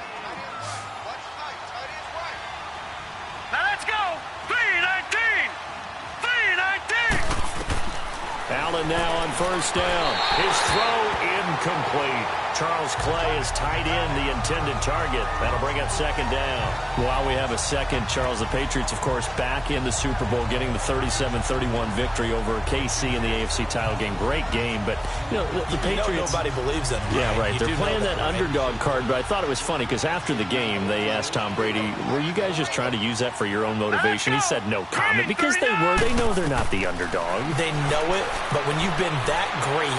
Allen now on 1st down. His throw incomplete. Charles Clay has tied in the intended target. That'll bring up 2nd down. While we have a second, Charles, the Patriots, of course, back in the Super Bowl, getting the 37-31 victory over KC in the AFC title game. Great game, but, the Patriots... Nobody believes in them. Yeah, right. They're playing that right? underdog card, but I thought it was funny because after the game, they asked Tom Brady, were you guys just trying to use that for your own motivation? He said no comment because they were. They know they're not the underdog. They know it, but when you've been that great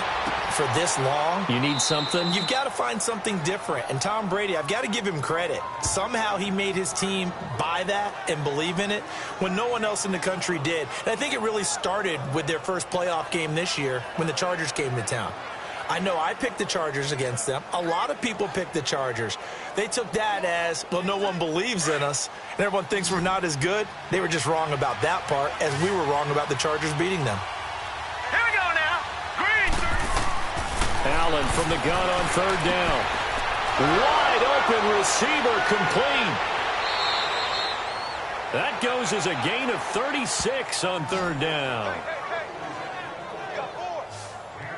for this long, you need something. You've got to find something different. And Tom Brady, I've got to give him credit. Somehow he made his team buy that and believe in it when no one else in the country did. And I think it really started with their first playoff game this year when the Chargers came to town. I know I picked the Chargers against them. A lot of people picked the Chargers. They took that as, well, no one believes in us, and everyone thinks we're not as good. They were just wrong about that part, as we were wrong about the Chargers beating them. Here we go now. Green. Allen from the gun on 3rd down. Wide open receiver complete. That goes as a gain of 36 on 3rd down.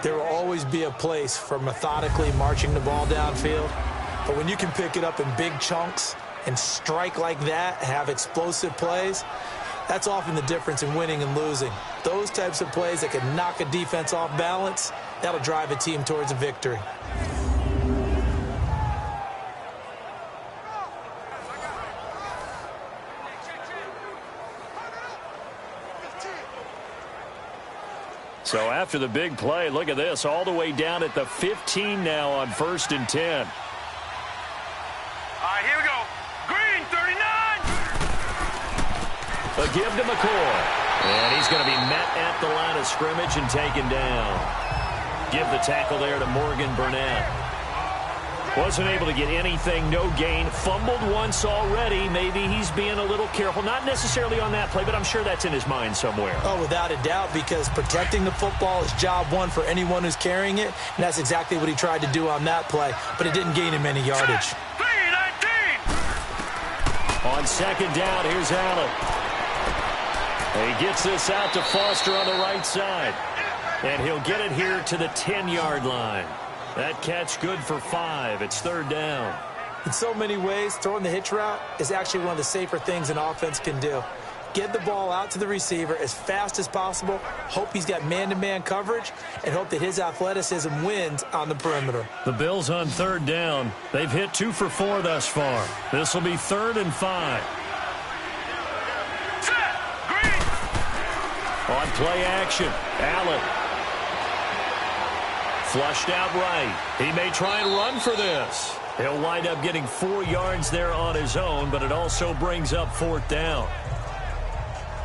There will always be a place for methodically marching the ball downfield. But when you can pick it up in big chunks and strike like that, have explosive plays, that's often the difference in winning and losing. Those types of plays that can knock a defense off balance, that'll drive a team towards a victory. So after the big play, look at this, all the way down at the 15 now on 1st and 10. All right, here we go. Green, 39. A give to McCoy. And he's going to be met at the line of scrimmage and taken down. Give the tackle there to Morgan Burnett. Wasn't able to get anything, no gain. Fumbled once already. Maybe he's being a little careful. Not necessarily on that play, but I'm sure that's in his mind somewhere. Oh, without a doubt, because protecting the football is job one for anyone who's carrying it, and that's exactly what he tried to do on that play, but it didn't gain him any yardage. 3-19. On 2nd down, here's Allen. He gets this out to Foster on the right side. And he'll get it here to the 10-yard line. That catch good for 5. It's 3rd down. In so many ways, throwing the hitch route is actually one of the safer things an offense can do. get the ball out to the receiver as fast as possible, hope he's got man-to-man coverage, and hope that his athleticism wins on the perimeter. The Bills on 3rd down. They've hit 2 for 4 thus far. This will be 3rd and 5. On play action, Allen. Flushed out right. He may try and run for this. He'll wind up getting 4 yards there on his own, but it also brings up 4th down.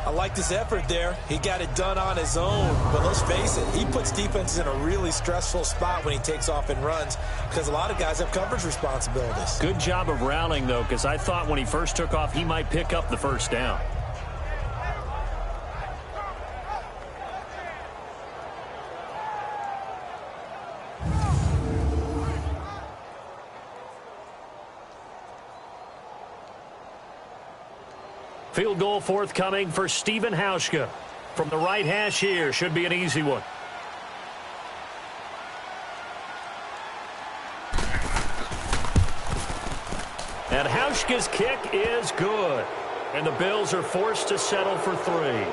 I like this effort there. He got it done on his own. But let's face it, he puts defenses in a really stressful spot when he takes off and runs because a lot of guys have coverage responsibilities. Good job of rallying, though, because I thought when he first took off, he might pick up the 1st down. Field goal forthcoming for Stephen Hauschka. From the right hash here, should be an easy one. And Hauschka's kick is good. And the Bills are forced to settle for 3.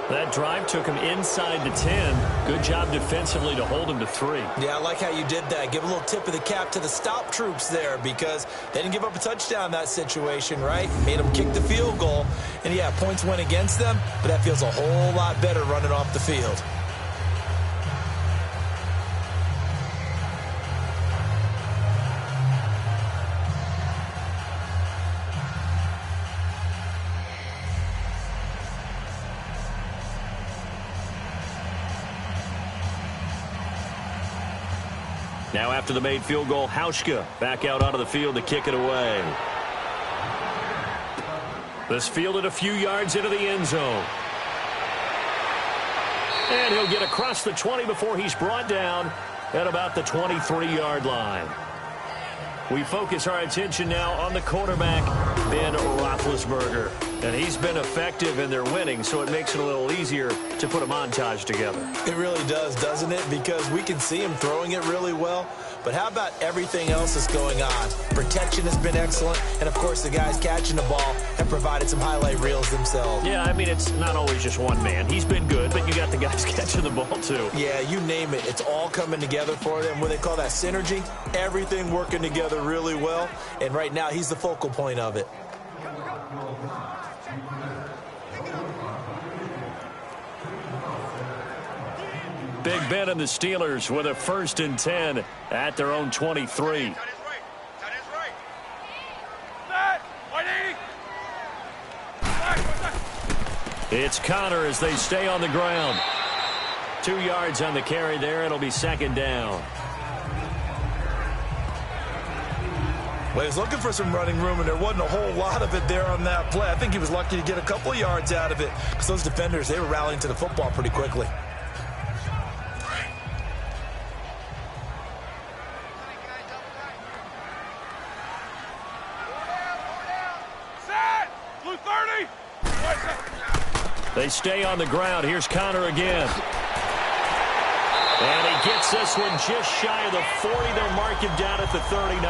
That drive took him inside the 10. Good job defensively to hold him to 3. Yeah, I like how you did that. Give a little tip of the cap to the stop troops there because they didn't give up a touchdown in that situation, right? Made them kick the field goal. And, yeah, points went against them, but that feels a whole lot better running off the field. Now after the made field goal, Hauschka back out onto the field to kick it away. This fielded a few yards into the end zone. And he'll get across the 20 before he's brought down at about the 23-yard line. We focus our attention now on the quarterback, Ben Roethlisberger. And he's been effective in their winning, so it makes it a little easier to put a montage together. It really does, doesn't it? Because we can see him throwing it really well. But how about everything else that's going on? Protection has been excellent. And, of course, the guys catching the ball have provided some highlight reels themselves. Yeah, I mean, it's not always just one man. He's been good, but you got the guys catching the ball, too. Yeah, you name it. It's all coming together for them. What they call that synergy. Everything working together really well. And right now, he's the focal point of it. Big Ben and the Steelers with a 1st and 10 at their own 23. It's Connor as they stay on the ground. 2 yards on the carry there. It'll be 2nd down. Well, he was looking for some running room, and there wasn't a whole lot of it there on that play. I think he was lucky to get a couple yards out of it because those defenders, they were rallying to the football pretty quickly. They stay on the ground. Here's Connor again. And he gets this one just shy of the 40. They'll mark him down at the 39.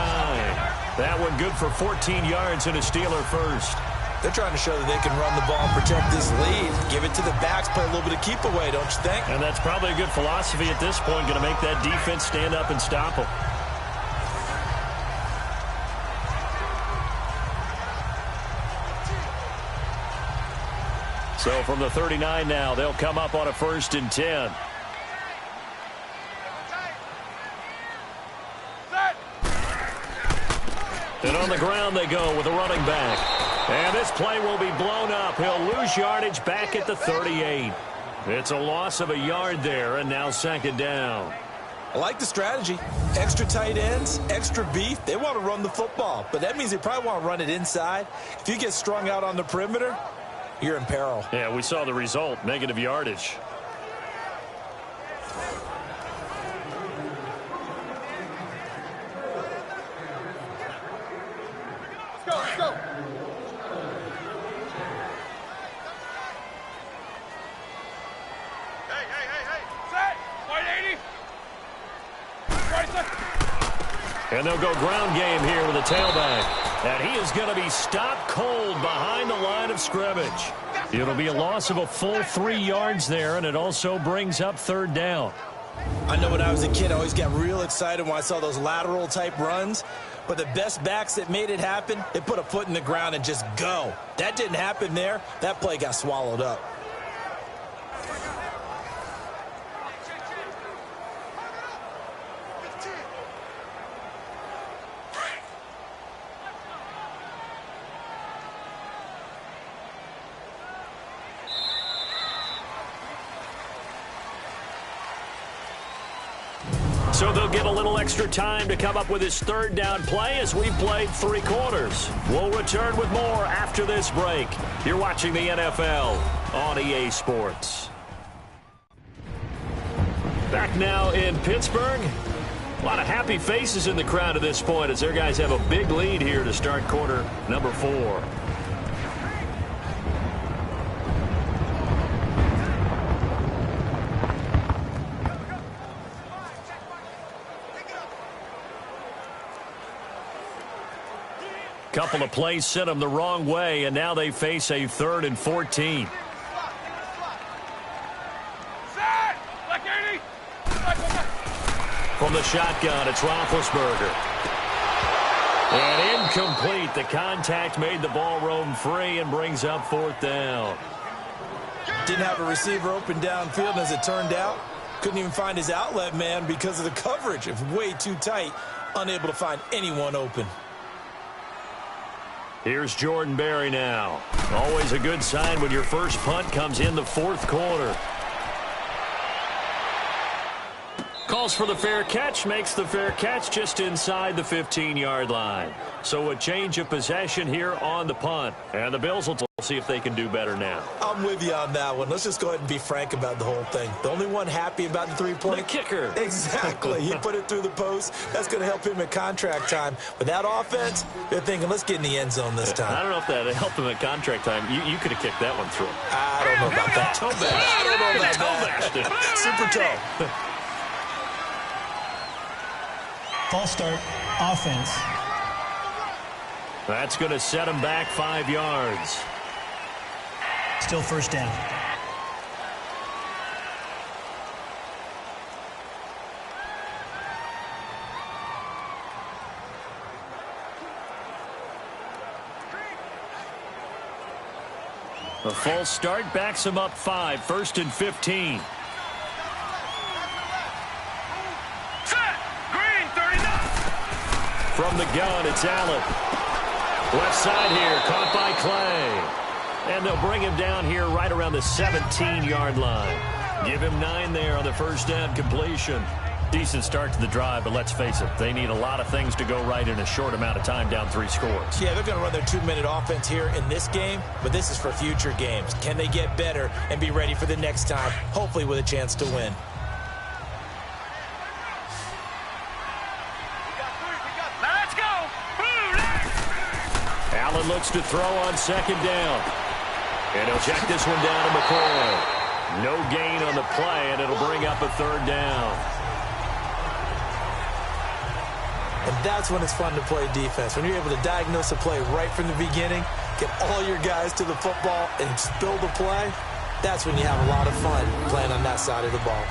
That one good for 14 yards and a Steeler first. They're trying to show that they can run the ball and protect this lead. Give it to the backs, play a little bit of keep away, don't you think? And that's probably a good philosophy at this point. Going to make that defense stand up and stop them. So from the 39 now, they'll come up on a 1st and 10. And on the ground they go with a running back. And this play will be blown up. He'll lose yardage back at the 38. It's a loss of a yard there, and now 2nd down. I like the strategy. Extra tight ends, extra beef. They want to run the football, but that means they probably want to run it inside. If you get strung out on the perimeter, you're in peril. Yeah, we saw the result, negative yardage. Let's go. Hey. Set. 180. And they'll go ground game here with a tailback. And he is going to be stopped cold behind the line of scrimmage. It'll be a loss of a full 3 yards there, and it also brings up third down. I know when I was a kid, I always got real excited when I saw those lateral-type runs. But the best backs that made it happen, they put a foot in the ground and just go. That didn't happen there. That play got swallowed up. So they'll get a little extra time to come up with his third down play as we played 3 quarters. We'll return with more after this break. You're watching the NFL on EA Sports. Back now in Pittsburgh. A lot of happy faces in the crowd at this point as their guys have a big lead here to start quarter number 4. Couple of plays sent them the wrong way, and now they face a 3rd and 14. From the shotgun, it's Roethlisberger. And incomplete. The contact made the ball roam free and brings up 4th down. Didn't have a receiver open downfield, as it turned out. Couldn't even find his outlet man because of the coverage. It was way too tight. Unable to find anyone open. Here's Jordan Berry now. Always a good sign when your first punt comes in the 4th quarter. Calls for the fair catch, makes the fair catch just inside the 15-yard line. So a change of possession here on the punt. And the Bills will see if they can do better now. I'm with you on that one. Let's just go ahead and be frank about the whole thing. The only one happy about the 3-point. The kicker. Exactly. He put it through the post. That's going to help him at contract time. But that offense, they're thinking, let's get in the end zone this time. I don't know if that helped him at contract time. You could have kicked that one through. I don't know about that. Toe bash. I don't know about that. Super toe. False start, offense. That's going to set him back 5 yards. Still first down. A false start backs him up 5, 1st and 15. From the gun, it's Allen. Left side here, caught by Clay. And they'll bring him down here right around the 17-yard line. Give him 9 there on the first down completion. Decent start to the drive, but let's face it, they need a lot of things to go right in a short amount of time, down 3 scores. Yeah, they're going to run their 2-minute offense here in this game, but this is for future games. Can they get better and be ready for the next time, hopefully with a chance to win? Allen looks to throw on 2nd down. And he'll check this one down to McCoy. No gain on the play, and it'll bring up a 3rd down. And that's when it's fun to play defense. When you're able to diagnose a play right from the beginning, get all your guys to the football, and build the play, that's when you have a lot of fun playing on that side of the ball.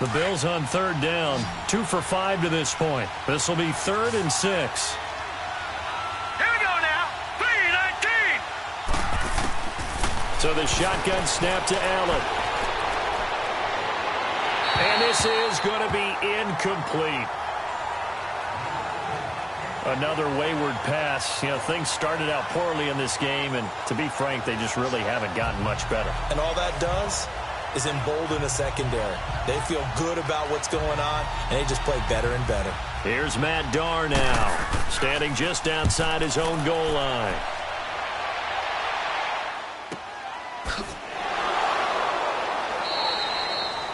The Bills on 3rd down, 2 for 5 to this point. This will be 3rd and 6. Here we go now. 3-19. So the shotgun snap to Allen. And this is going to be incomplete. Another wayward pass. You know, things started out poorly in this game, and to be frank, they just really haven't gotten much better. And all that does is embolden the secondary. They feel good about what's going on, and they just play better and better. Here's Matt Darr now, standing just outside his own goal line.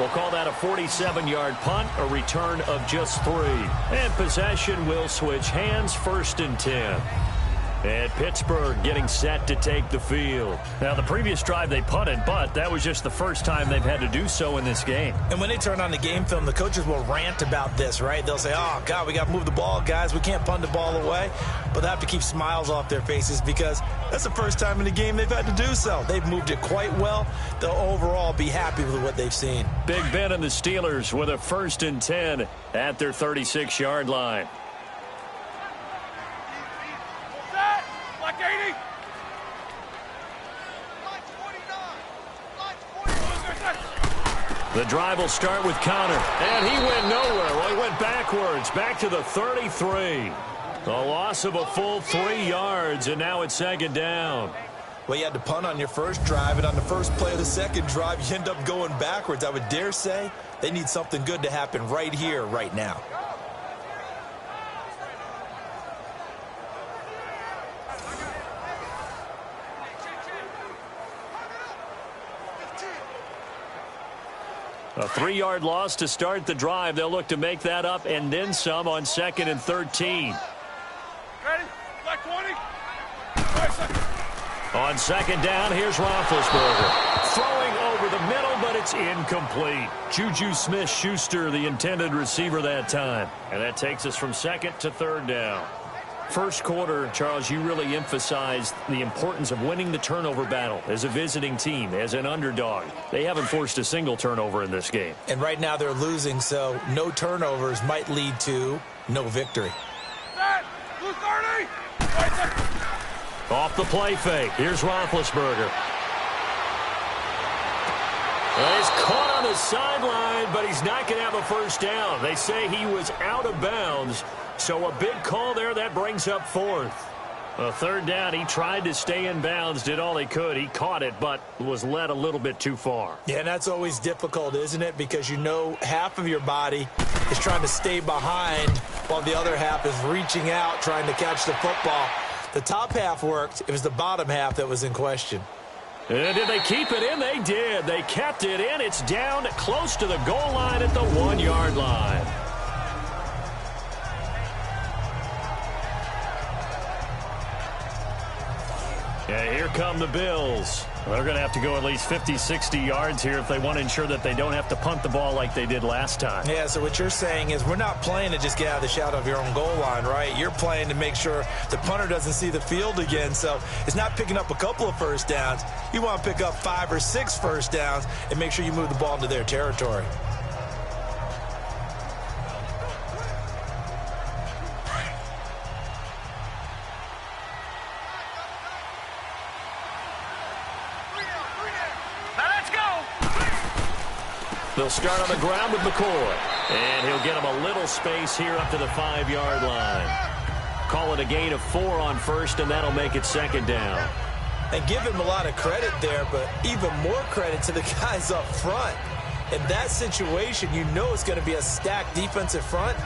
We'll call that a 47-yard punt, a return of just 3. And possession will switch hands, 1st and 10. And Pittsburgh getting set to take the field. Now, the previous drive they punted, but that was just the first time they've had to do so in this game. And when they turn on the game film, the coaches will rant about this, right? They'll say, oh, God, we got to move the ball, guys. We can't punt the ball away. But they have to keep smiles off their faces because that's the first time in the game they've had to do so. They've moved it quite well. They'll overall be happy with what they've seen. Big Ben and the Steelers with a 1st and 10 at their 36-yard line. The drive will start with Connor. And he went nowhere. Well, he went backwards, back to the 33. A loss of a full 3 yards, and now it's 2nd down. Well, you had to punt on your first drive, and on the first play of the second drive, you end up going backwards. I would dare say they need something good to happen right here, right now. A 3-yard loss to start the drive. They'll look to make that up and then some on 2nd and 13. Ready? Black 20. On 2nd down, here's Roethlisberger. Throwing over the middle, but it's incomplete. Juju Smith-Schuster, the intended receiver that time. And that takes us from 2nd to 3rd down. First quarter, Charles, you really emphasized the importance of winning the turnover battle as a visiting team, as an underdog. They haven't forced a single turnover in this game. And right now they're losing, so no turnovers might lead to no victory. Off the play fake. Here's Roethlisberger. Well, he's caught on the sideline, but he's not going to have a first down. They say he was out of bounds. So a big call there. That brings up 4th. A 3rd down. He tried to stay in bounds, did all he could. He caught it, but was led a little bit too far. Yeah, and that's always difficult, isn't it? Because you know half of your body is trying to stay behind while the other half is reaching out, trying to catch the football. The top half worked. It was the bottom half that was in question. And did they keep it in? They did. They kept it in. It's down close to the goal line at the 1-yard line. Yeah, here come the Bills. They're going to have to go at least 50, 60 yards here if they want to ensure that they don't have to punt the ball like they did last time. Yeah, so what you're saying is we're not playing to just get out of the shadow of your own goal line, right? You're playing to make sure the punter doesn't see the field again. So it's not picking up a couple of first downs. You want to pick up 5 or 6 first downs and make sure you move the ball into their territory. They'll start on the ground with McCoy. And he'll get him a little space here up to the 5-yard line. Call it a gain of 4 on 1st, and that'll make it 2nd down. And give him a lot of credit there, but even more credit to the guys up front. In that situation, you know it's going to be a stacked defensive front.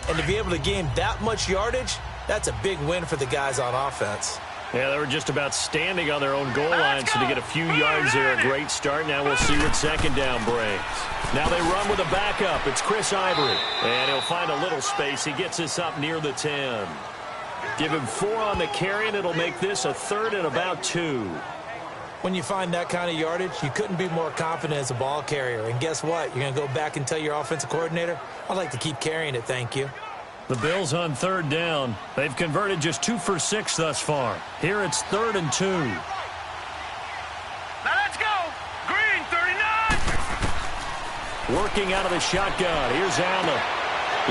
And to be able to gain that much yardage, that's a big win for the guys on offense. Yeah, they were just about standing on their own goal line, so to get a few yards there, a great start. Now we'll see what 2nd down brings. Now they run with a backup. It's Chris Ivory. And he'll find a little space. He gets us up near the 10. Give him 4 on the carry, and it'll make this a 3rd and about 2. When you find that kind of yardage, you couldn't be more confident as a ball carrier. And guess what? You're going to go back and tell your offensive coordinator, I'd like to keep carrying it, thank you. The Bills on 3rd down. They've converted just 2 for 6 thus far. Here it's 3rd and 2. Now let's go. Green, 39. Working out of the shotgun. Here's Allen.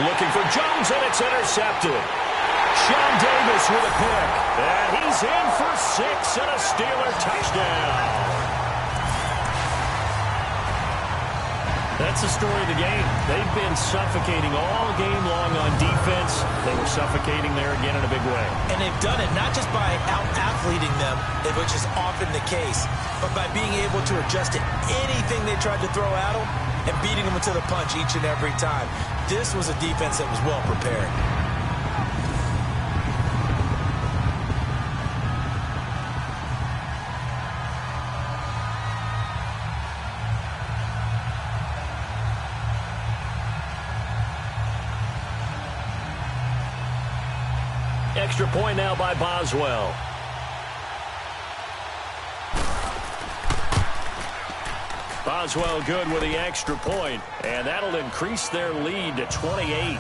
Looking for Jones, and it's intercepted. Sean Davis with a pick. And he's in for 6 and a Steeler touchdown. That's the story of the game. They've been suffocating all game long on defense. They were suffocating there again in a big way. And they've done it not just by out-athleting them, which is often the case, but by being able to adjust to anything they tried to throw at them and beating them to the punch each and every time. This was a defense that was well prepared. extra point now by Boswell. Boswell good with the extra point, and that'll increase their lead to 28.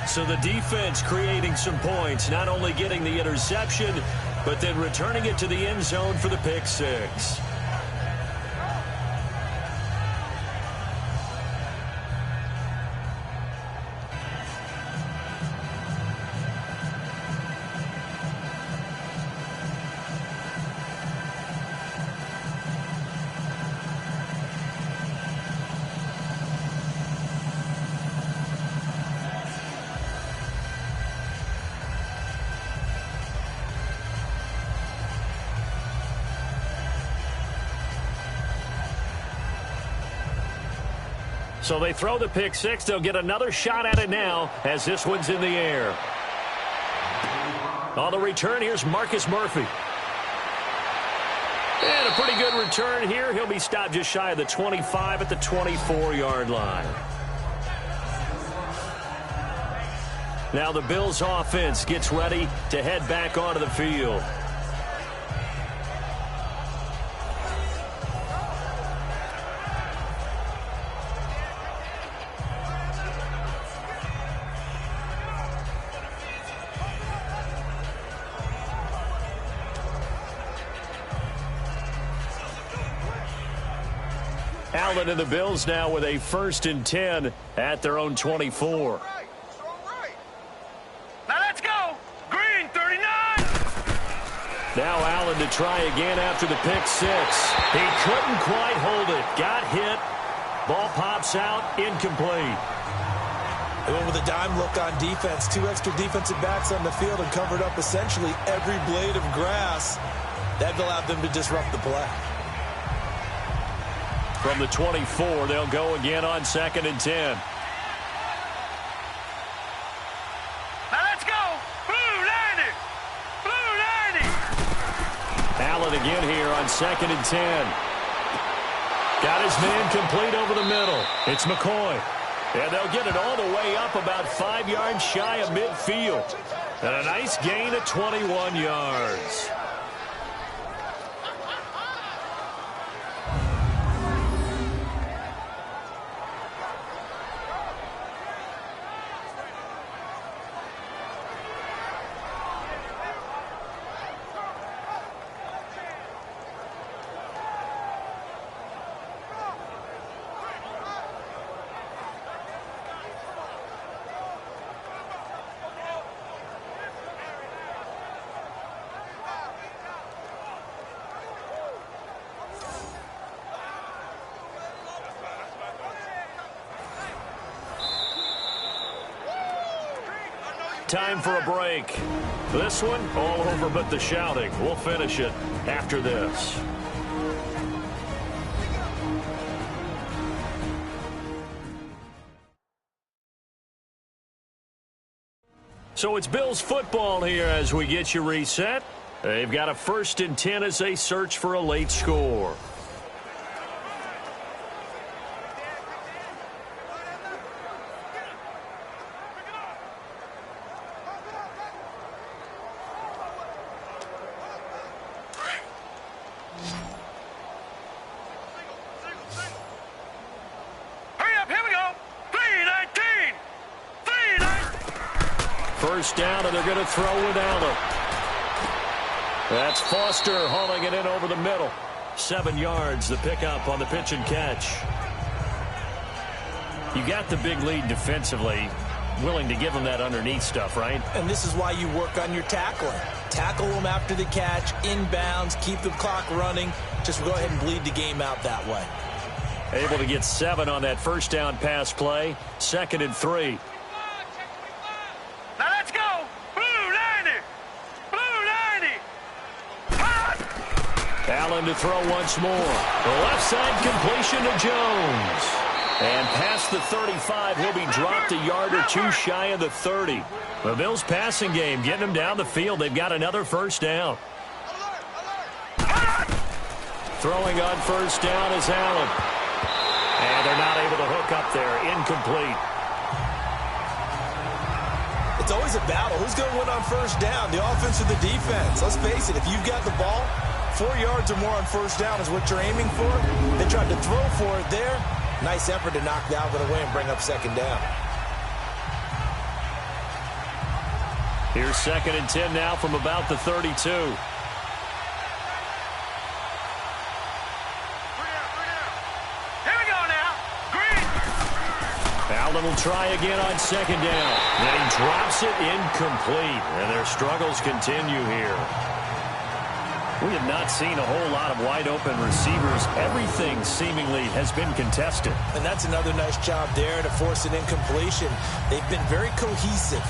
So the defense creating some points, not only getting the interception, but then returning it to the end zone for the pick six. So they throw the pick six. They'll get another shot at it now as this one's in the air. On the return, here's Marcus Murphy. And a pretty good return here. He'll be stopped just shy of the 25 at the 24-yard line. Now the Bills offense gets ready to head back onto the field. Allen and the Bills now with a 1st and 10 at their own 24. Now let's go. Green, 39. Now Allen to try again after the pick six. He couldn't quite hold it. Got hit. Ball pops out. Incomplete. They went with a dime look on defense. 2 extra defensive backs on the field and covered up essentially every blade of grass. That allowed them to disrupt the play. From the 24, they'll go again on 2nd and 10. Now let's go. Blue 90. Blue 90. Allen again here on 2nd and 10. Got his man complete over the middle. It's McCoy. And they'll get it all the way up about 5 yards shy of midfield. And a nice gain of 21 yards. Time for a break. This one, all over but the shouting. We'll finish it after this. So it's Bills football here as we get you reset. They've got a 1st and 10 as they search for a late score. First down, and they're going to throw with Allen. That's Foster hauling it in over the middle. 7 yards, the pickup on the pitch and catch. You got the big lead defensively. Willing to give them that underneath stuff, right? And this is why you work on your tackling. Tackle them after the catch, inbounds, keep the clock running. Just go ahead and bleed the game out that way. Able to get 7 on that first down pass play. 2nd and 3. Now let's go. Blue 90. Blue 90. Allen to throw once more. The left side completion to Jones. And past the 35, he'll be dropped a yard or two shy of the 30. The Bills passing game getting them down the field. They've got another first down. Throwing on first down is Allen. And they're not able to hook up there. Incomplete. always a battle. Who's going to win on first down, the offense or the defense? Let's face it, if you've got the ball, 4 yards or more on first down is what you're aiming for. They tried to throw for it there. Nice effort to knock Dalvin away and bring up second down. Here's 2nd and 10 now from about the 32. Allen will try again on 2nd down. And he drops it incomplete. And their struggles continue here. We have not seen a whole lot of wide open receivers. Everything seemingly has been contested. And that's another nice job there to force an incompletion. They've been very cohesive,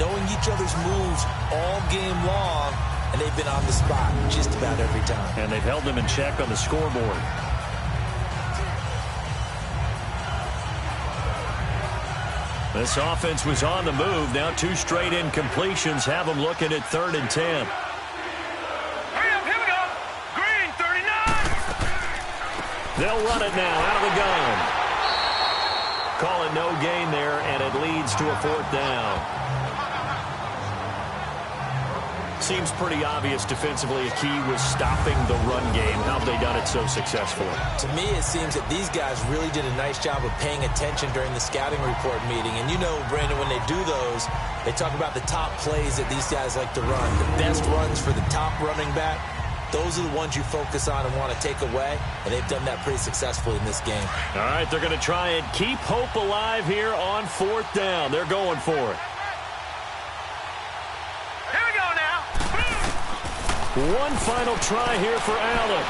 knowing each other's moves all game long, and they've been on the spot just about every time. And they've held them in check on the scoreboard. This offense was on the move. Now 2 straight incompletions have them looking at 3rd and 10. Hurry up, here we go. Green, 39. They'll run it now out of the gun. Call it no gain there, and it leads to a 4th down. Seems pretty obvious defensively a key was stopping the run game. How have they done it so successfully? To me, it seems that these guys really did a nice job of paying attention during the scouting report meeting. And you know, Brandon, when they do those, they talk about the top plays that these guys like to run. The best runs for the top running back, those are the ones you focus on and want to take away. And they've done that pretty successfully in this game. All right, they're going to try and keep hope alive here on 4th down. They're going for it. One final try here for Allen.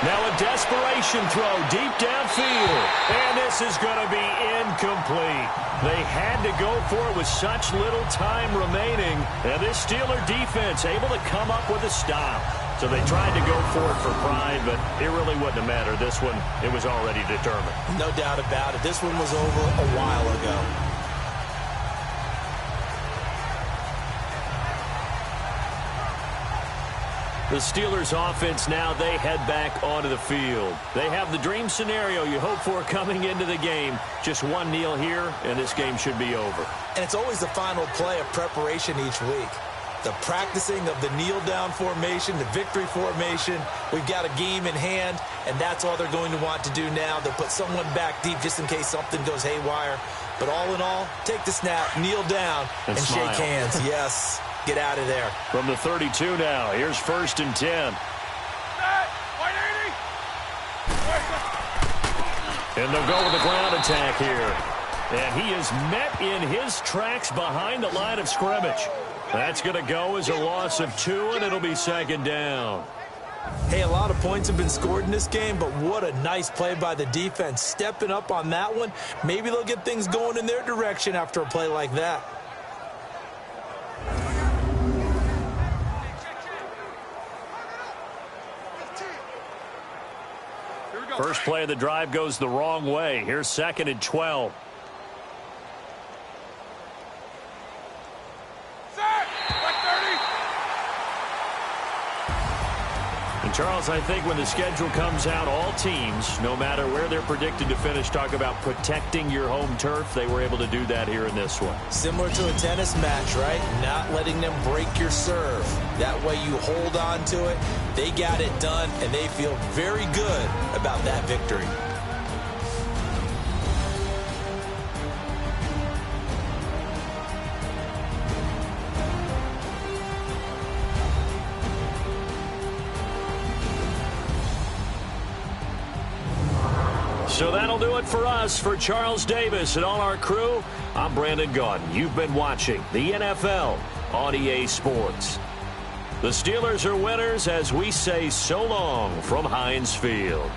Now a desperation throw deep downfield. And this is going to be incomplete. They had to go for it with such little time remaining. And this Steeler defense able to come up with a stop. So they tried to go for it for pride, but it really wouldn't have mattered. This one, it was already determined. No doubt about it. This one was over a while ago. The Steelers offense now, they head back onto the field. They have the dream scenario you hope for coming into the game. Just one kneel here, and this game should be over. And it's always the final play of preparation each week. The practicing of the kneel-down formation, the victory formation. We've got a game in hand, and that's all they're going to want to do now. They'll put someone back deep just in case something goes haywire. But all in all, take the snap, kneel down, and shake hands. Yes. Get out of there. From the 32 now, here's 1st and 10. And they'll go with the ground attack here. And he is met in his tracks behind the line of scrimmage. That's going to go as a loss of 2, and it'll be 2nd down. Hey, a lot of points have been scored in this game, but what a nice play by the defense. Stepping up on that one. Maybe they'll get things going in their direction after a play like that. First play of the drive goes the wrong way. Here's 2nd and 12. And Charles, I think when the schedule comes out, all teams, no matter where they're predicted to finish, talk about protecting your home turf. They were able to do that here in this one. Similar to a tennis match, right? Not letting them break your serve. That way you hold on to it. They got it done, and they feel very good about that victory. So that'll do it for us. For Charles Davis and all our crew, I'm Brandon Gaudin. You've been watching the NFL on EA Sports. The Steelers are winners as we say so long from Heinz Field.